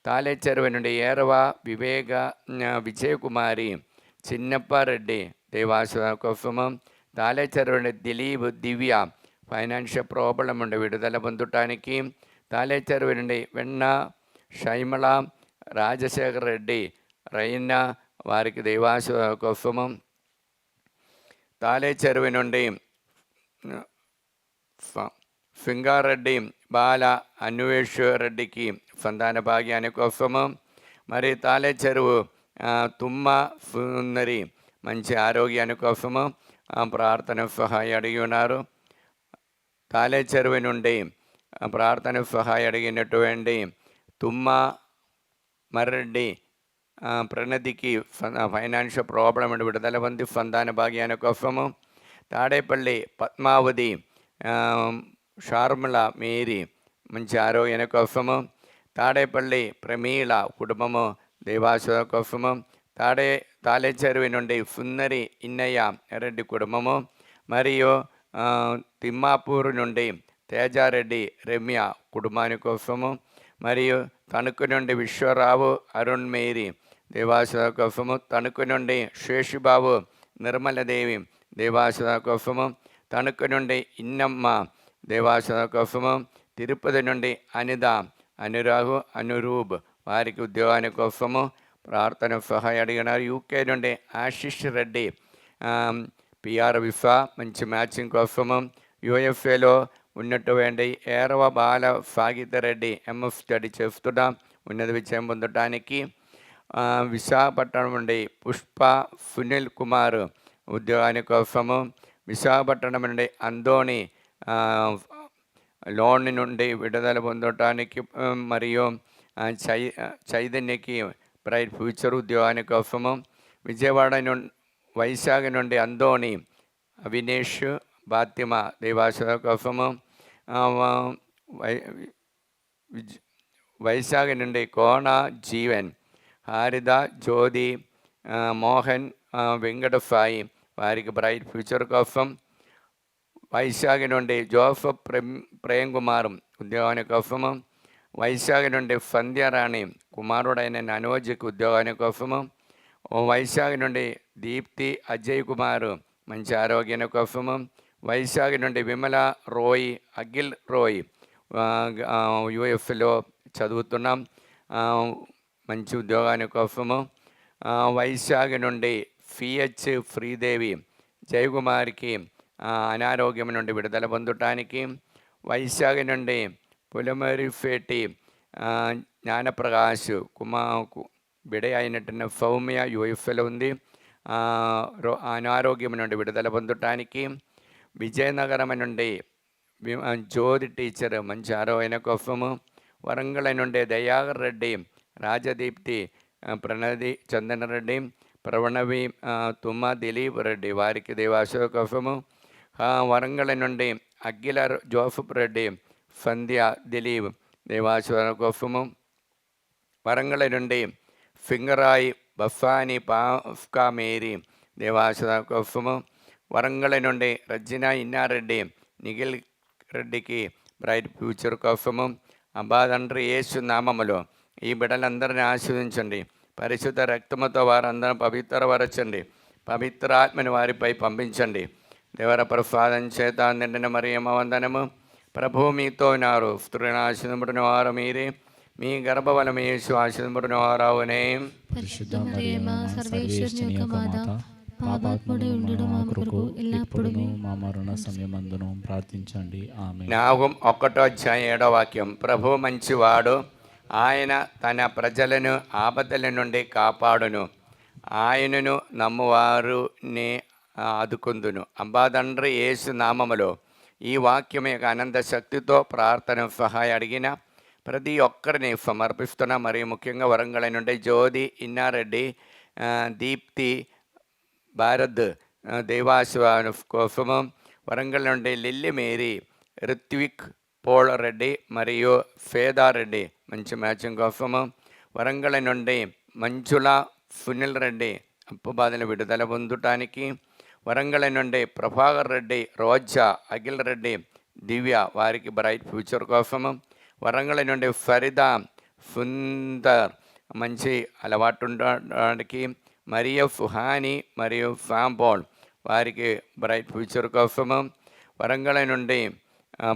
తాలేచెరువు నుండి ఏరవ వివేక విజయకుమారి, చిన్నప్పారెడ్డి దేవాసుల కోసము. తాలేచెరువు నుండి దిలీప్, దివ్య ఫైనాన్షియల్ ప్రాబ్లం ఉండి విడుదల పొందటానికి. తాలేచెరువు నుండి వెన్న షైమళ, రాజశేఖర్ రెడ్డి, రైనా వారికి దేవాసుల కోసము. తాలేచెరువు నుండి సింగారెడ్డి బాల అన్వేష్ రెడ్డికి సంతాన భాగ్యాన్ని కోసము. మరి తాలేచెరువు తుమ్మ సుందరి మంచి ఆరోగ్యాన్ని కోసము ప్రార్థన సహాయం అడిగి ఉన్నారు. తాలేచెరువు నుండి ప్రార్థన సహాయం అడిగినటువంటి తుమ్మ మర్రెడ్డి ప్రణతికి ఫైనాన్షియల్ ప్రాబ్లం విడుదల పొంది సంతాన భాగ్యాన్ని కోసము. తాడేపల్లి పద్మావతి, షార్మిల మేరీ మంచి ఆరోగ్యాన్ని కోసము. తాడేపల్లి ప్రమీళ కుటుంబము దేవాసుల కోసము. తాలేచెరువు నుండి సుందరి ఇన్నయ్య రెడ్డి కుటుంబము. మరియు తిమ్మాపూర్ నుండి తేజారెడ్డి, రమ్య కుటుంబాని కోసము. మరియు తణుకు నుండి విశ్వరావు, అరుణ్ మేరీ దేవాసుల కోసము. తణుకు నుండి శేషుబాబు, నిర్మలదేవి దేవాసుల కోసము. తణుకు నుండి ఇన్నమ్మ దేవాసుల కోసము. తిరుపతి నుండి అనిత, అనురాగు, అనురూప్ వారికి ఉద్యోగాని కోసము ప్రార్థన సహాయం అడిగినారు. యూకే నుండి ఆశిష్ రెడ్డి, పిఆర్ విఫా మంచి మ్యాచింగ్ కోసము. యుఎఫ్ఏలో ఉన్నటువంటి ఏరవ బాల సాగితరెడ్డి ఎంఎఫ్ స్టడీ చేస్తున్నా ఉన్నత విజయం పొందడానికి. విశాఖపట్నం నుండి పుష్ప సునీల్ కుమార్ ఉద్యోగాని కోసము. విశాఖపట్నం నుండి అందోని లోన్ నుండి విడుదల పొందటానికి. మరియు చైతన్యకి బ్రైట్ ఫ్యూచర్ ఉద్యోగాని కోసము. విజయవాడ నుండి వైశాఖ నుండి అందోని అవినేష్, బాతిమ దేవాసుల కోసము. వైశాఖ నుండి కోన జీవన్, హారిద, జ్యోతి, మోహన్, వెంకటసాయి వారికి బ్రైట్ ఫ్యూచర్ కోసం. వైశాఖ నుండి జోసఫ్ ప్రేమ్ కుమార్ ఉద్యోగాని కోసము. వైశాఖ నుండి సంధ్యారాణి కుమారుడైన అనోజ్కి ఉద్యోగాని కోసము. వైశాఖ నుండి దీప్తి, అజయ్ కుమార్ మంచి ఆరోగ్యాన్ని కోసము. వైశాఖ నుండి విమల రోయ్, అఖిల్ రోయ్ యుఎఫ్లో చదువుతున్నాం మంచి ఉద్యోగాని కోసము. వైశాఖ నుండి సిహెచ్ శ్రీదేవి, జయకుమార్కి అనారోగ్యం నుండి విడుదల పొందటానికి. వైశాఖ నుండి పులమరిఫేటి జ్ఞానప్రకాష్ బిడ అయినట్టున్న సౌమ్య యుఎఫ్లో ఉంది అనారోగ్యం నుండి విడుదల పొందటానికి. విజయనగరం నుండి జ్యోతి టీచర్ మంచి ఆరోగ్యం కోసము. వరంగల్ నుండి దయాకర్ రెడ్డి, రాజదీప్తి, ప్రణతి, చందన రెడ్డి, ప్రవణవి, తుమ్మ దిలీప్ రెడ్డి వారికి దేవాసుల కోసము. వరంగల్ నుండి అఖిల జోసఫ్ రెడ్డి, సంధ్య, దిలీప్ దేవాసుల కోసము. వరంగల్ నుండి సింగరాయ్, బఫాని, పాఫ్కా మేరీ దేవాసుల కోసము. వరంగల్ నుండి రజినా ఇన్నారెడ్డి, నిఖిల్ రెడ్డికి బ్రైట్ ఫ్యూచర్ కోసము. అబ్బా తండ్రి యేసు నామములో ఈ బిడ్డలందరినీ ఆశీర్వదించండి. పరిశుద్ధ రక్తముతో వారందరూ పవిత్రపరచండి. పవిత్ర ఆత్మని వారిపై పంపించండి. దేవర ప్రసాదం చేత నిండిన మరియమ్మ వందనము. ప్రభువు మీతో ఉన్నారు. స్త్రీని ఆశీర్వదింపబడిన వారు మీరే. మీ గర్భఫలము యేసు ఆశీర్వదింపబడిన వారవునే. పరిశుద్ధ మరియమ్మ సర్వేశ్వరుని యొక్క మాత, పాపాత్ముడై ఉండడం మా కొరకు ఎల్లప్పుడూ మా మరణ సమయమందును ప్రార్థించండి. ఆమేన్. నాహుం 1:7 ప్రభు మంచివాడు, ఆయన తన ప్రజలను ఆపదల నుండి కాపాడును. ఆయనను నమ్మువారుని ఆదుకుందును. అబ్బా తండ్రి యేసు నామములో ఈ వాక్యం యొక్క అనంత శక్తితో ప్రార్థన సహాయం అడిగిన ప్రతి ఒక్కరిని సమర్పిస్తున్నా. మరియు ముఖ్యంగా వరంగల్ నుండి జ్యోతి, ఇన్నారెడ్డి, దీప్తి, భారత్, దేవాశివ కోసము, వరంగల్ నుండి Lily Mary, Rithvik, Paul Reddy మరియు ఫేదారెడ్డి మంచి మ్యాచింగ్ కోసము, వరంగల్ నుండి మంజుల, సునీల్ రెడ్డి అప్పు బాధలు విడుదల పొందటానికి, వరంగల్ నుండి ప్రభాకర్ రెడ్డి, రోజా, అఖిల్ రెడ్డి, దివ్య వారికి బ్రైట్ ఫ్యూచర్ కోసము, వరంగల్ నుండి ఫరిదా, సుందర్ మంచి అలవాటు ఉండడానికి, మరియు ఫుహాని మరియు ఫాంపోల్ వారికి బ్రైట్ ఫ్యూచర్ కోసము, వరంగల్ నుండి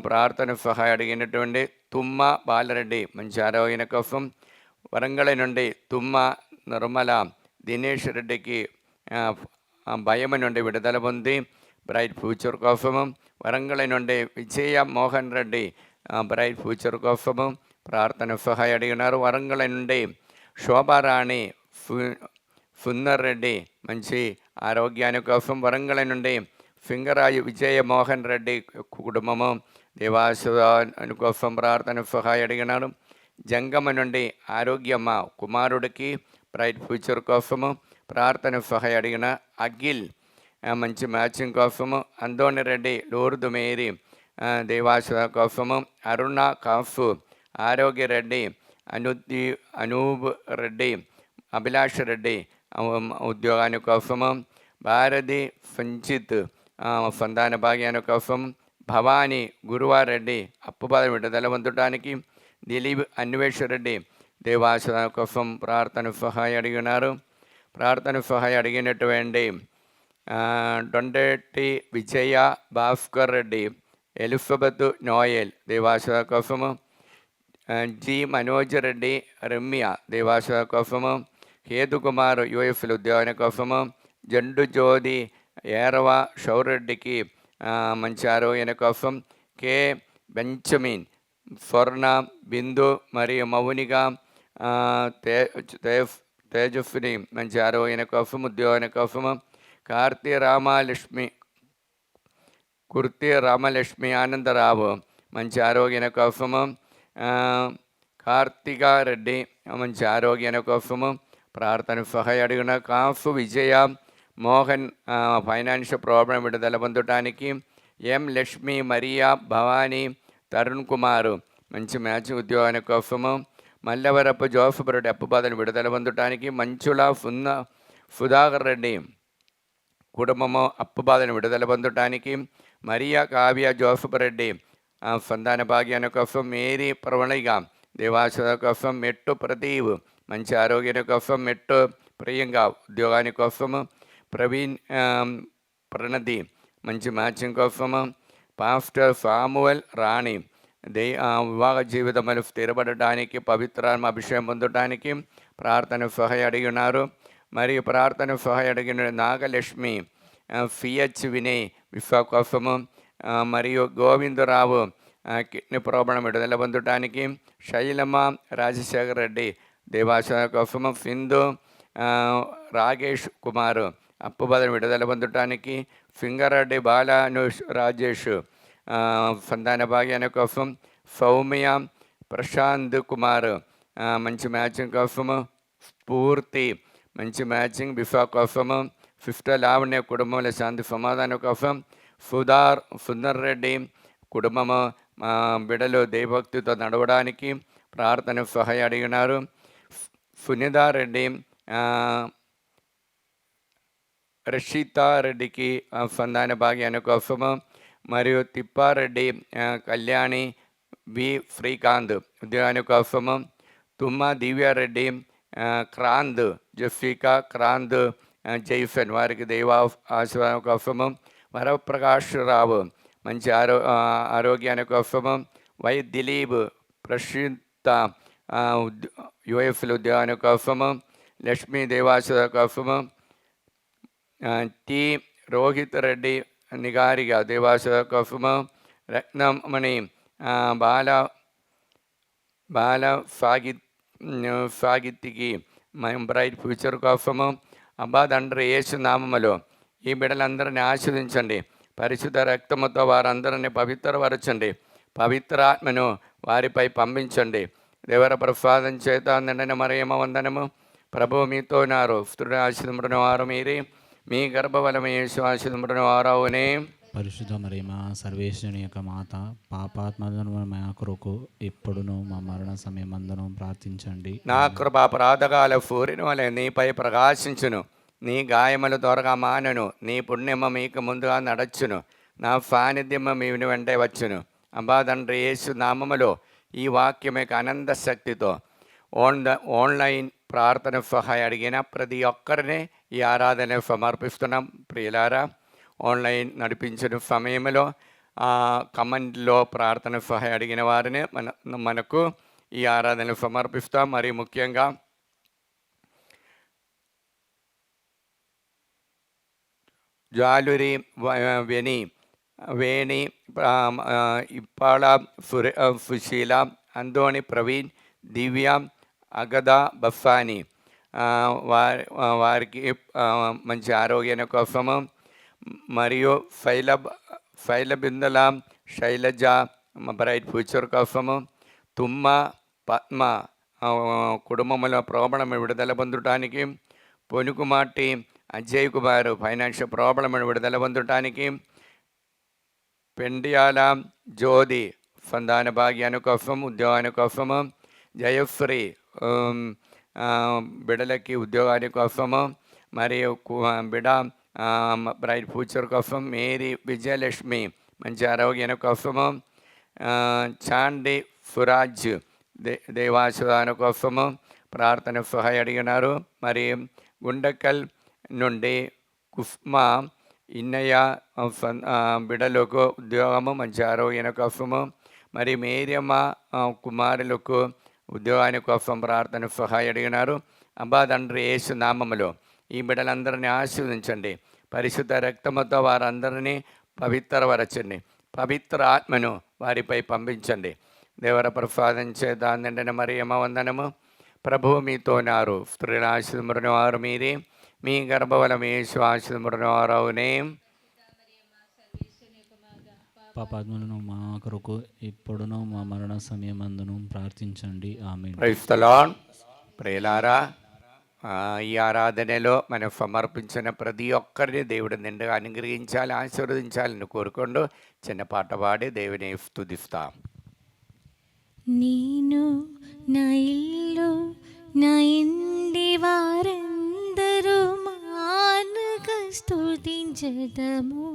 ప్రార్థన సహాయం అడిగినటువంటి తుమ్మ బాలరెడ్డి మంచి ఆరోగ్యం కోసం, వరంగల్ నుండి తుమ్మ నిర్మల, దినేష్ రెడ్డికి భయం నుండి విడుదల పొంది బ్రైట్ ఫ్యూచర్ కోసము, వరంగల్ నుండి విజయ మోహన్ రెడ్డి బ్రైట్ ఫ్యూచర్ కోసము ప్రార్థన సహాయం అడిగినారు. వరంగల్ నుండి శోభారాణి, సుందర్ రెడ్డి మంచి ఆరోగ్యాని కోసం, వరంగల్ నుండి సింగరాజు విజయమోహన్ రెడ్డి కుటుంబము దేవాసుని కోసం ప్రార్థన సహాయం అడిగినాడు. జంగమ నుండి ఆరోగ్యమ్మ కుమారుడికి బ్రైట్ ఫ్యూచర్ కోసము ప్రార్థన సహాయం అడిగిన అఖిల్ మంచి మ్యాచింగ్ కోసము, అందోని రెడ్డి, లూర్దు మేరీ దేవాసుల కోసము, అరుణ కాఫు, ఆరోగ్య రెడ్డి, అనూబ్ రెడ్డి, అభిలాష్ రెడ్డి ఉద్యోగాని కోసము, భారతి సంచిత్ సంతాన భాగ్యాని కోసం, భవానీ గురువారెడ్డి అప్పుబాధ విడుదల పొందటానికి, దిలీప్ అన్వేషరెడ్డి దేవాసుల కోసం ప్రార్థన సహాయం అడిగినారు. ప్రార్థన సహాయం అడిగినటువంటి దొండెట్టి విజయ, భాస్కర్ రెడ్డి, ఎలిజబెత్ నోయల్ దేవాసుల కోసము, జి మనోజ్ రెడ్డి, రమ్య దేవాసుల కోసము, హేతుకుమార్ యుఎఫ్ల ఉద్యోగాని కోసము, జండు జ్యోతి, ఏరవ షౌరెడ్డికి మంచి ఆరోగ్యం కోసం, కే బెంచమిన్, స్వర్ణ, బిందు మరియు మౌనిక, తేజస్విని మంచి ఆరోగ్యం కోసం ఉద్యోగాని కోసము, కుర్తి రామలక్ష్మి ఆనందరావు మంచి ఆరోగ్యం కోసము, కార్తికా రెడ్డి మంచి ఆరోగ్యం కోసము ప్రార్థన సహాయం అడిగిన, కాఫు విజయ మోహన్ ఫైనాన్షియల్ ప్రాబ్లం విడుదల పొందటానికి, ఎం లక్ష్మి, మరియా, భవానీ, తరుణ్ కుమార్ మంచి మ్యాచ్ ఉద్యోగాని కోసము, మల్లవరపు జోసఫ్ రెడ్డి అప్పుబాధను విడుదల పొందటానికి, మంచుల సుధాకర్ రెడ్డి కుటుంబము అప్పుబాధను విడుదల పొందటానికి, మరియా, కావ్య, జోసఫ్ రెడ్డి సంతాన భాగ్యాని కోసం, మేరీ ప్రవణిగా దేవాసుల కోసం, మెట్టు ప్రదీప్ మంచి ఆరోగ్యాని కోసం, మెట్టు ప్రియంగా ఉద్యోగాని కోసము, ప్రవీణ్ ప్రణతి మంచి మ్యాచింగ్ కోసము, పాస్టర్ సామువల్ రాణి వివాహ జీవితములు స్థిరపడటానికి, పవిత్రాత్మ అభిషేకం పొందటానికి ప్రార్థన సహాయం అడిగి ఉన్నారు. మరియు ప్రార్థన సహాయం అడిగిన నాగలక్ష్మి, సిహెచ్ వినయ్ విశ్వ కోసము, మరియు గోవిందరావు కిడ్నీ ప్రాబ్లం విడుదల పొందటానికి, శైలమ్మ, రాజశేఖర్ రెడ్డి దేవాసన కోసము, సింధు, రాగేష్ కుమార్ అప్పుబాధను విడుదల పొందటానికి, సింగారెడ్డి బాలానుష్, రాజేష్ సంతాన భాగ్యాని కోసం, సౌమ్య, ప్రశాంత్ కుమార్ మంచి మ్యాచింగ్ కోసము, స్ఫూర్తి మంచి మ్యాచింగ్ బిఫా కోసము, సిస్టర్ లావణ్య కుటుంబంలో శాంతి సమాధానం కోసం, సుందర్ రెడ్డి కుటుంబము బిడలు దేవభక్తితో నడవడానికి ప్రార్థన సహాయం అడిగినారు. సునీతారెడ్డి, రషితారెడ్డికి సంతాన భాగ్యాని కోసము, మరియు తిప్పారెడ్డి, కళ్యాణి, బి శ్రీకాంత్ ఉద్యోగాని కోసము, తుమ్మ దివ్యారెడ్డి, క్రాంత్, జెఫికా, క్రాంత్, జైఫెన్ వారికి దైవ ఆశీర్వాదం కోసము, వరప్రకాష్ రావు మంచి ఆరోగ్యాని కోసము, వై దిలీప్, ప్రసిద్ధ యుఎఫ్ల ఉద్యోగాని కోసము, లక్ష్మీ దేవాసుల కోసము, టి రోహిత్ రెడ్డి నిగారిగా దేవాసుల కోసము, రత్నమణి, బాల సాగిత్తికి బ్రైట్ ఫ్యూచర్ కోసము, అబ్బా తండ్రి యేసు నామములో ఈ బిడ్డలందరినీ ఆశీర్వదించండి. పరిశుద్ధ రక్తముతో వారందరినీ పవిత్రపరచండి. పవిత్రాత్మను వారిపై పంపించండి. దేవర ప్రసాదం చేత నిండిన మరియమ్మ వందనము. ప్రభువు మీతో ఉన్నారు. స్త్రీలు ఆశీర్వదింపబడిన వారు మీరే, మీ గర్భఫలము యేసు ఆశీర్వదింపబడిన వారవునే. పరిశుద్ధ మరియమ్మ సర్వేశ్వరుని యొక్క మాత, పాపాత్మలను మా కొరకు ఇప్పుడును మా మరణ సమయమందును ప్రార్థించండి. నా కృపా ప్రాతకాల సూర్యుని వలె నీపై ప్రకాశించును. నీ గాయములు త్వరగా మానును. నీ పుణ్యమ మీకు ముందుగా నడచును. నా సాన్నిధ్యము మీ వెంటే వచ్చును. అబ్బా తండ్రి, యేసు నామములో ఈ వాక్యం యొక్క అనంత శక్తితో ఆన్లైన్ ప్రార్థన సహాయం అడిగిన ప్రతి ఒక్కరిని ఈ ఆరాధన సమర్పిస్తున్నాం. ప్రియులారా, ఆన్లైన్ నడిపించిన సమయంలో కమెంట్లో ప్రార్థన సహాయం అడిగిన వారిని మనకు ఈ ఆరాధన సమర్పిస్తాం. మరి ముఖ్యంగా జాలురి వేణి ఇప్పాళ సుశీల, అందోని ప్రవీణ్, దివ్య, అగద బఫాని వారికి మంచి ఆరోగ్యం కోసము, మరియు శైలబిందల శైలజ బ్రైట్ ఫ్యూచర్ కోసము, తుమ్మ పద్మ కుటుంబంలో ప్రాబ్లం విడుదల పొందటానికి, పొనుకుమాటి అజయ్ కుమార్ ఫైనాన్షియల్ ప్రాబ్లం విడుదల పొందటానికి, పెండియాల జ్యోతి సంతాన భాగ్యాని కోసం ఉద్యోగాని కోసము, జయశ్రీ బిడలకి ఉద్యోగాని కోసము, మరియు బిడ బ్రైట్ ఫ్యూచర్ కోసం, మేరీ విజయలక్ష్మి మంచి ఆరోగ్యాని కోసము, చాండి సురాజ్ దేవాసుదాని కోసము ప్రార్థన సహాయం అడిగినారు. మరి గుండకల్ నుండి కుస్మా ఇన్నయ్య బిడలకు ఉద్యోగము మంచి ఆరోగ్యం కోసము, మరి మేరియమ్మ కుమారులకు ఉద్యోగాని కోసం ప్రార్థన సహాయం అడిగినారు. అబ్బా తండ్రి, యేసు నామములో ఈ బిడ్డలందరినీ ఆశీర్వదించండి. పరిశుద్ధ రక్తముతో వారందరినీ పవిత్రపరచండి. పవిత్ర ఆత్మను వారిపై పంపించండి. దేవర ప్రసాదం చేత నిండిన మరియమ్మ వందనము. ప్రభువు మీతో ఉన్నారు. స్త్రీల ఆశీర్వదింపబడిన వారు మీరే, మీ గర్భఫలము యేసు ఆశీర్వదింపబడిన వారవునే. పాపాత్మలను మా కొరకు ఇప్పుడును మా మరణ సమయమందును ప్రార్థించండి. ఆమేన్. Praise the Lord. ప్రియులారా, ఈ ఆరాధనలో మనం సమర్పించిన ప్రతి ఒక్కరిని దేవుడు నిండుగా అనుగ్రహించాలి, ఆశీర్వదించాలని కోరుకుంటూ చిన్న పాట పాడి దేవుని స్తుతిస్తాం. నేను నా ఇల్లు నా ఇంటి వారందరూ మానక స్తుతించెదము.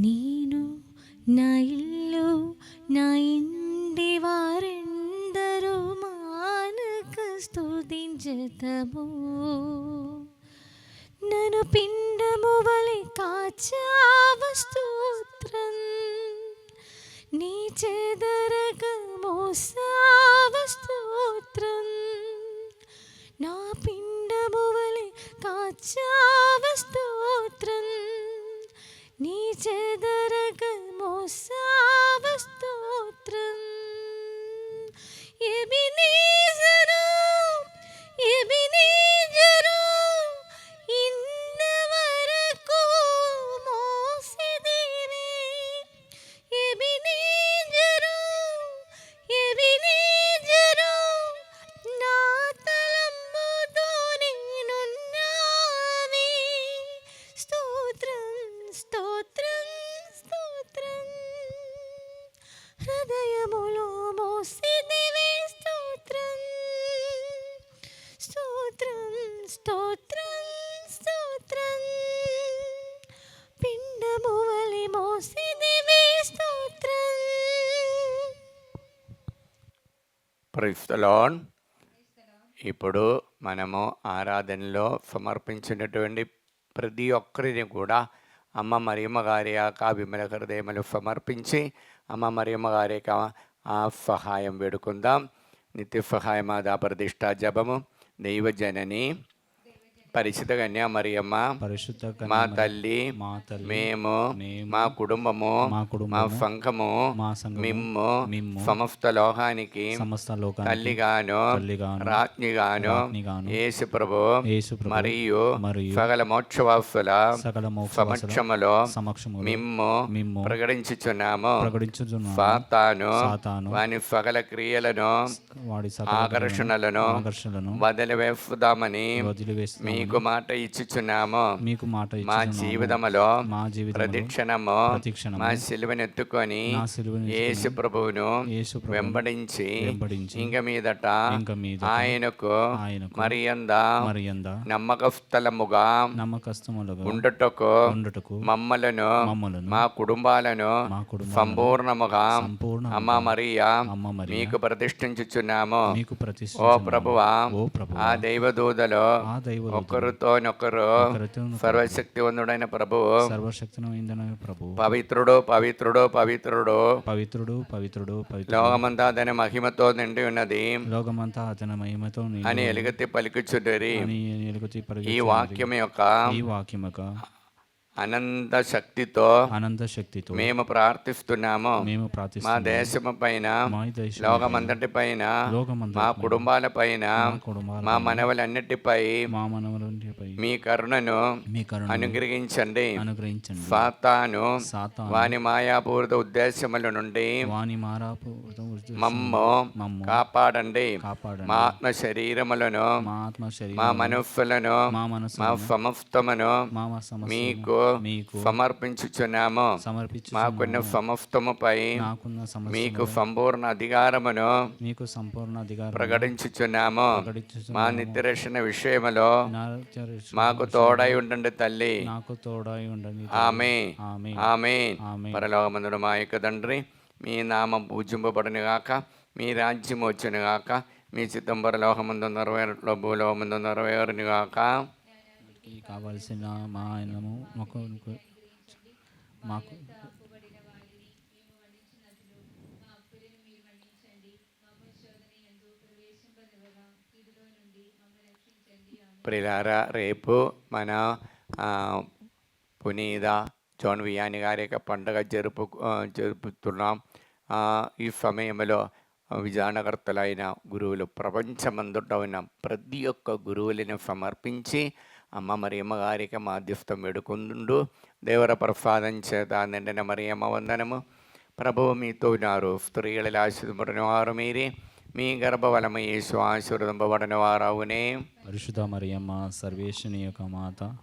నేను నా ఇల్లు నా ఇంటి వారందరూ మానక స్తుతించెదము. నన్ను పిండము వలె కాచావ స్తోత్రం, నీ చెదరక మోసావ స్తోత్రం. నా పిండము వలె కాచావ స్తోత్రం, నీ చెదరక మోసావ స్తోత్రం. ఎబినేజరు ఎబినేజరు ఇన్నవరకు మోసిదివే. ఎబినేజరు ఎబినేజరు నా తలంపుతో నేనున్నావే. స్తోత్రం స్తోత్రం స్తోత్రం. హృదయములో మోసిదివే. స్తోత్రం స్తోత్రం స్తోత్రం స్తోత్రం. పిండము వలె మోసిదివే. స్తోత్రం. Praise the Lord. ఇప్పుడు మనము ఆరాధనలో సమర్పించినటువంటి ప్రతి ఒక్కరిని కూడా అమ్మ మరియమ్మ గారి యొక్క విమల హృదయములు సమర్పించి అమ్మ మరియమ్మ గారి యొక్క సహాయం వేడుకుందాం. నిత్య సహాయమాదా ప్రతిష్ఠా జపము. దైవజనని పరిశుద్ధ కన్యామరియమ్మ పరిశుద్ధ మా కన్యమరి- తల్లి మా తల్లి మేము మేము మా కుటుంబము మా మా కుటుంబము సంఘము మా సంఘము మిమ్ము మిమ్ము సమస్త లోకానికి సమస్త లోకానికి తల్లిగాను తల్లిగాను రాజ్ఞిగాను రాజ్ఞిగాను యేసు ప్రభు యేసు ప్రభు మరియు మరియు సకల మోక్షవాసుల సకల మోక్షవాసుల సమక్షములో సమక్షములో మిమ్ము మిమ్ము ప్రకటించుచున్నాము. ప్రకటించుచున్నాము. సాతాను సాతాను వాని సకల క్రియలను వాడి సకల ఆకర్షణలను ఆకర్షణలను వదిలివేద్దామని వదిలివేస్తామని మీకు మాట ఇచ్చుచున్నాము. మీకు మాట మా ఇచ్చుచున్నాము. జీవితములో మా జీవితంలో ప్రతిక్షణము ప్రతిక్షణము మా సిలువనెత్తుకొని నా సిలువను యేసు ప్రభువును యేసు ప్రభువును వెంబడించి వెంబడించి ఇంక మీదట ఇంక మీదట ఆయనకు ఆయనకు మరియంద మరియంద నమ్మకస్థలముగా నమ్మకస్తములుగా ఉండుటకు ఉండుటకు మమ్మలను మమ్మలను మా కుటుంబాలను మా కుటుంబాలను సంపూర్ణముగా సంపూర్ణముగా అమ్మ మరియా అమ్మ మరియ మీకు ప్రతిష్ఠించుచున్నాము. మీకు ఓ ప్రతిష్ఠించుచున్నాము. ప్రభువా ఓ ప్రభువా ఆ దైవదూతలో ఆ దైవదూతలు ఒకరితోనొకరు ఒకరితోనొకరు సర్వశక్తివంతుడైన ప్రభువు సర్వశక్తినైన ప్రభు పవిత్రుడు పవిత్రుడు పవిత్రుడు పవిత్రుడు పవిత్రుడు పవిత్రుడు లోకమంతా దాని మహిమతో నిండి ఉన్నది లోకమంతా అతని మహిమతో నిండి అని ఎలుగెత్తి పలుకుచుండరి. అని ఎలుగుచి ఈ పరిగెత్తుచున్నది. వాక్యం యొక్క ఈ వాక్యం యొక్క అనంత శక్తితో అనంత శక్తితో మేము ప్రార్థిస్తున్నాము. మేము మా ప్రార్థిస్తున్నాము. దేశము పైన మా దేశం లోకమంతటి పైన లోకమంతటి మా పైన, కుటుంబాల పైన మా కుటుంబాల మా పైన, మనవలన్నిటిపై మా మనవలపై మీ కరుణను మీ కరుణ అనుగ్రహించండి. అనుగ్రహించండి. సాతాను సాతాను వాని మాయాపూరిత ఉద్దేశముల నుండి వాని మారాపు మమ్ము మమ్ము కాపాడండి. కాపాడండి. మా ఆత్మ శరీరములను మా ఆత్మ శరీరం మా మనస్సులను మా మనసు మా సమస్తమును మా సమస్యను మీకు మీకు సమర్పించుచున్నాము. సమర్పించు మాకున్న సమస్తముపై నాకున్న సమస్య మీకు సంపూర్ణ అధికారమును మీకు సంపూర్ణ అధికారం ప్రకటించుచున్నాము. ప్రకటించుచున్నాము. మా నిద్రరక్షణ విషయములో నా చరిత్ర మాకు తోడై ఉండండి తల్లి. నాకు తోడై ఉండండి. ఆమె ఆమె ఆమె ఆమె పరలోకమందుడు మా యొక్క తండ్రి, మీ నామం పూజింపబడును గాక, మీ రాజ్యం వచ్చును గాక, మీ చిత్తం పరలోకమందు నెరవేరులో భూలోకమందు నెరవేరును గాక. కావలసిన మా ఆయనము మాకు మాకు ప్రిలారా, రేపు మన పునీత జోన్ వియాని గారి యొక్క పండుగ జరుపుతున్నాం. ఈ సమయంలో విజానకర్తలైన గురువులు ప్రపంచమందుట ఉన్న ప్రతి ఒక్క గురువులను సమర్పించి అమ్మ మరియమ్మ గారికి మాధ్యస్థం వేడుకుందు. దేవర ప్రసాదం చేత నిండిన మరియమ్మ వందనము. ప్రభువు మీతో ఉన్నారు. స్త్రీలలో ఆశీర్వదింపబడిన వారు మీరే, మీ గర్భఫలము యేసు ఆశీర్వదింపబడిన వారవునే. పరిశుద్ధ మరియమ్మ సర్వేశ్వని యొక్క మాత,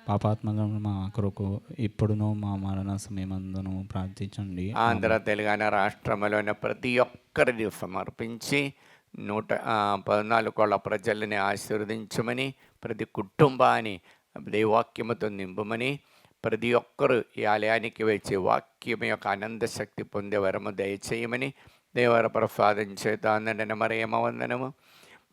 పాపాత్మలను మా కొరకు ఇప్పుడును మా మరణ సమయమందును ప్రార్థించండి. ఆంధ్ర తెలంగాణ రాష్ట్రంలోని ప్రతి ఒక్కరిని సమర్పించి 114 కోట్ల ప్రజలని ఆశీర్వదించమని, ప్రతి కుటుంబాన్ని దైవాక్యముతో నింపమని, ప్రతి ఒక్కరూ ఈ ఆలయానికి వచ్చి వాక్యం యొక్క అనంత శక్తి పొందే వరము దయచేయమని దేవర ప్రసాదం చేత నిండిన మరియమ్మ వందనము.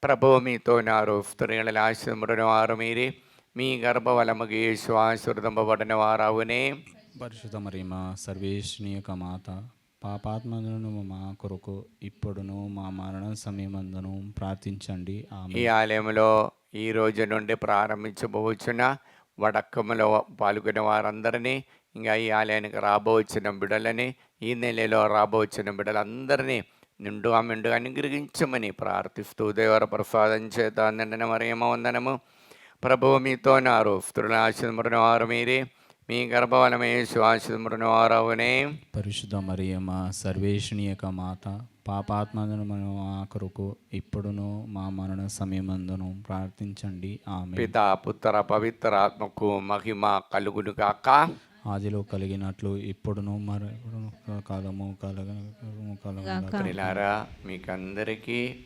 ప్రభువు మీతో ఉన్నారు. స్త్రీలలో ఆశీర్వదింపబడిన వారు మీరే, మీ గర్భఫలముకు యేసు ఆశీర్వదింపబడిన వారవునే. పరిశుద్ధ మరియమ్మ సర్వేశ్వని యొక్క మాత, పాపాత్మలను మా కొరకు ఇప్పుడును మా మరణ సమయమందును ప్రార్థించండి. ఆమె. ఈ ఆలయంలో ఈ రోజు నుండి ప్రారంభించబోచున్న వడక్కములో పాల్గొనే వారందరినీ, ఇంకా ఈ ఆలయానికి రాబోచిన బిడ్డలని, ఈ నెలలో రాబోచిన బిడ్డలందరినీ నిండుగా మెండుగా అనుగ్రహించమని ప్రార్థిస్తూ దేవర ప్రసాదం చేత నిండిన మరియమ్మ వందనము. ప్రభువు మీతో ఉన్నారు. స్త్రీలను ఆశీర్వదింపబడిన వారు మీరే, మీ గర్భఫలము యేసు ఆశీర్వదింపబడిన వారవునే. పరిశుద్ధ మరియమ్మ సర్వేశ్వని యొక్క మాత, పాపాత్మలను మా కొరకు ఇప్పుడును మా మరణ సమయమందును ప్రార్థించండి. ఆమె. పిత పుత్ర పవిత్ర ఆత్మకు మహిమ కలుగును గాక. ఆదిలో కలిగినట్లు ఇప్పుడును మరణ కాలము ప్రియులారా, మీకందరికీ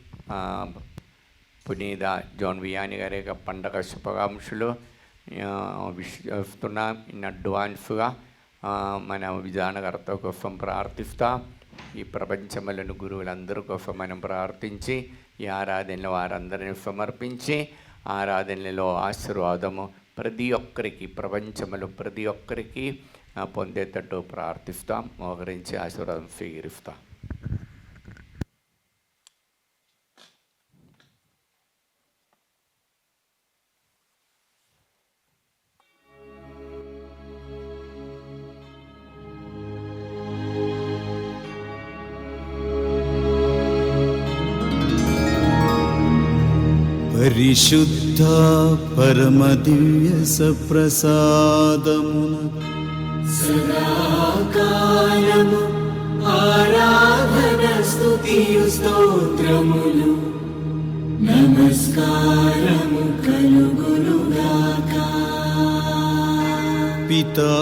పునీత జోన్ వియాని గారి యొక్క పండగ శుభాకాంక్షలు ఇస్తున్నాం. ఇన్ అడ్వాన్స్గా మన విధానకర్త కోసం ప్రార్థిస్తాం. ఈ ప్రపంచంలోని గురువులందరి కోసం మనం ప్రార్థించి ఈ ఆరాధనలో వారందరిని సమర్పించి ఆరాధనలో ఆశీర్వాదము ప్రతి ఒక్కరికి, ప్రపంచంలో ప్రతి ఒక్కరికి పొందేటట్టు ప్రార్థిస్తాం. మోకరించి ఆశీర్వాదం స్వీకరిస్తాం. పరిశుద్ధ పరమ దివ్య సప్రసాదమున సదాకాలము ఆరాధన స్తుతియు స్తోత్రములు నమస్కారము కలుగునుగాక. పితా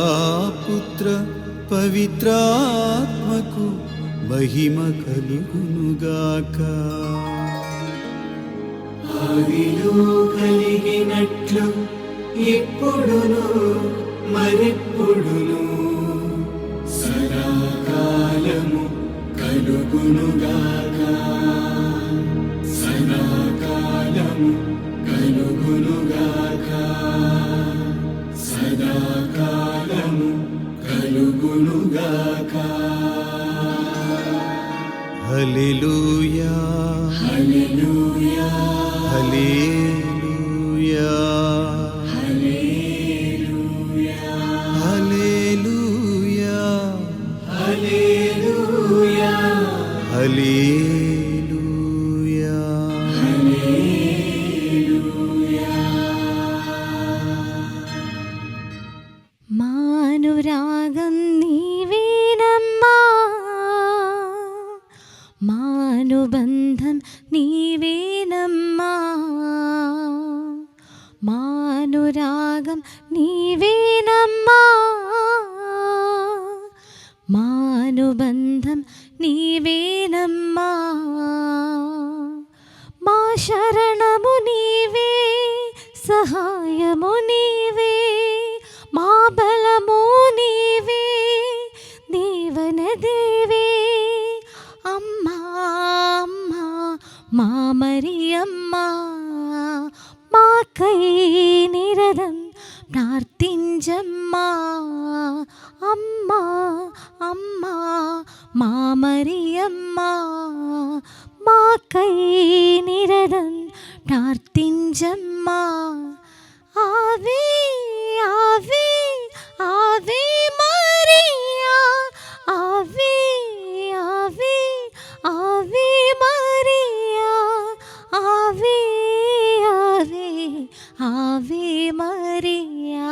పుత్ర పవిత్రాత్మకు మహిమ కలుగునుగాక. ఆదిలో కలిగినట్లు ఇప్పుడును మరెప్పుడును సదాకాలము కలుగునుగాక. సదాకాలము కలుగునుగాక. సదాకాలము కలుగునుగాక. హల్లెలూయా hallelujah hallelujah hallelujah hallelujah hallelujah హల్లెలూయా. మానురాగం నీవేనమ్మా, మానుబంధం నీవేనమ్మా, మానురాగం నీవేనమ్మా, మానుబంధం నీవేనమ్మా, మా శరణము నీవే, సహాయము నీవే, మా బలము నీవే, దేవన దేవే. అమ్మా అమ్మా మా మరియమ్మా, మాకై నిరతం ప్రార్థించమ్మా. అమ్మా అమ్మా మా మరియమ్మా, మాకై నిరతం ప్రార్థించమ్మా. ఆవే ఆవే ఆవే మరియా, ఆవే ఆవే ఆవే మరియా, ఆవే ఆవే ఆవే మరియా,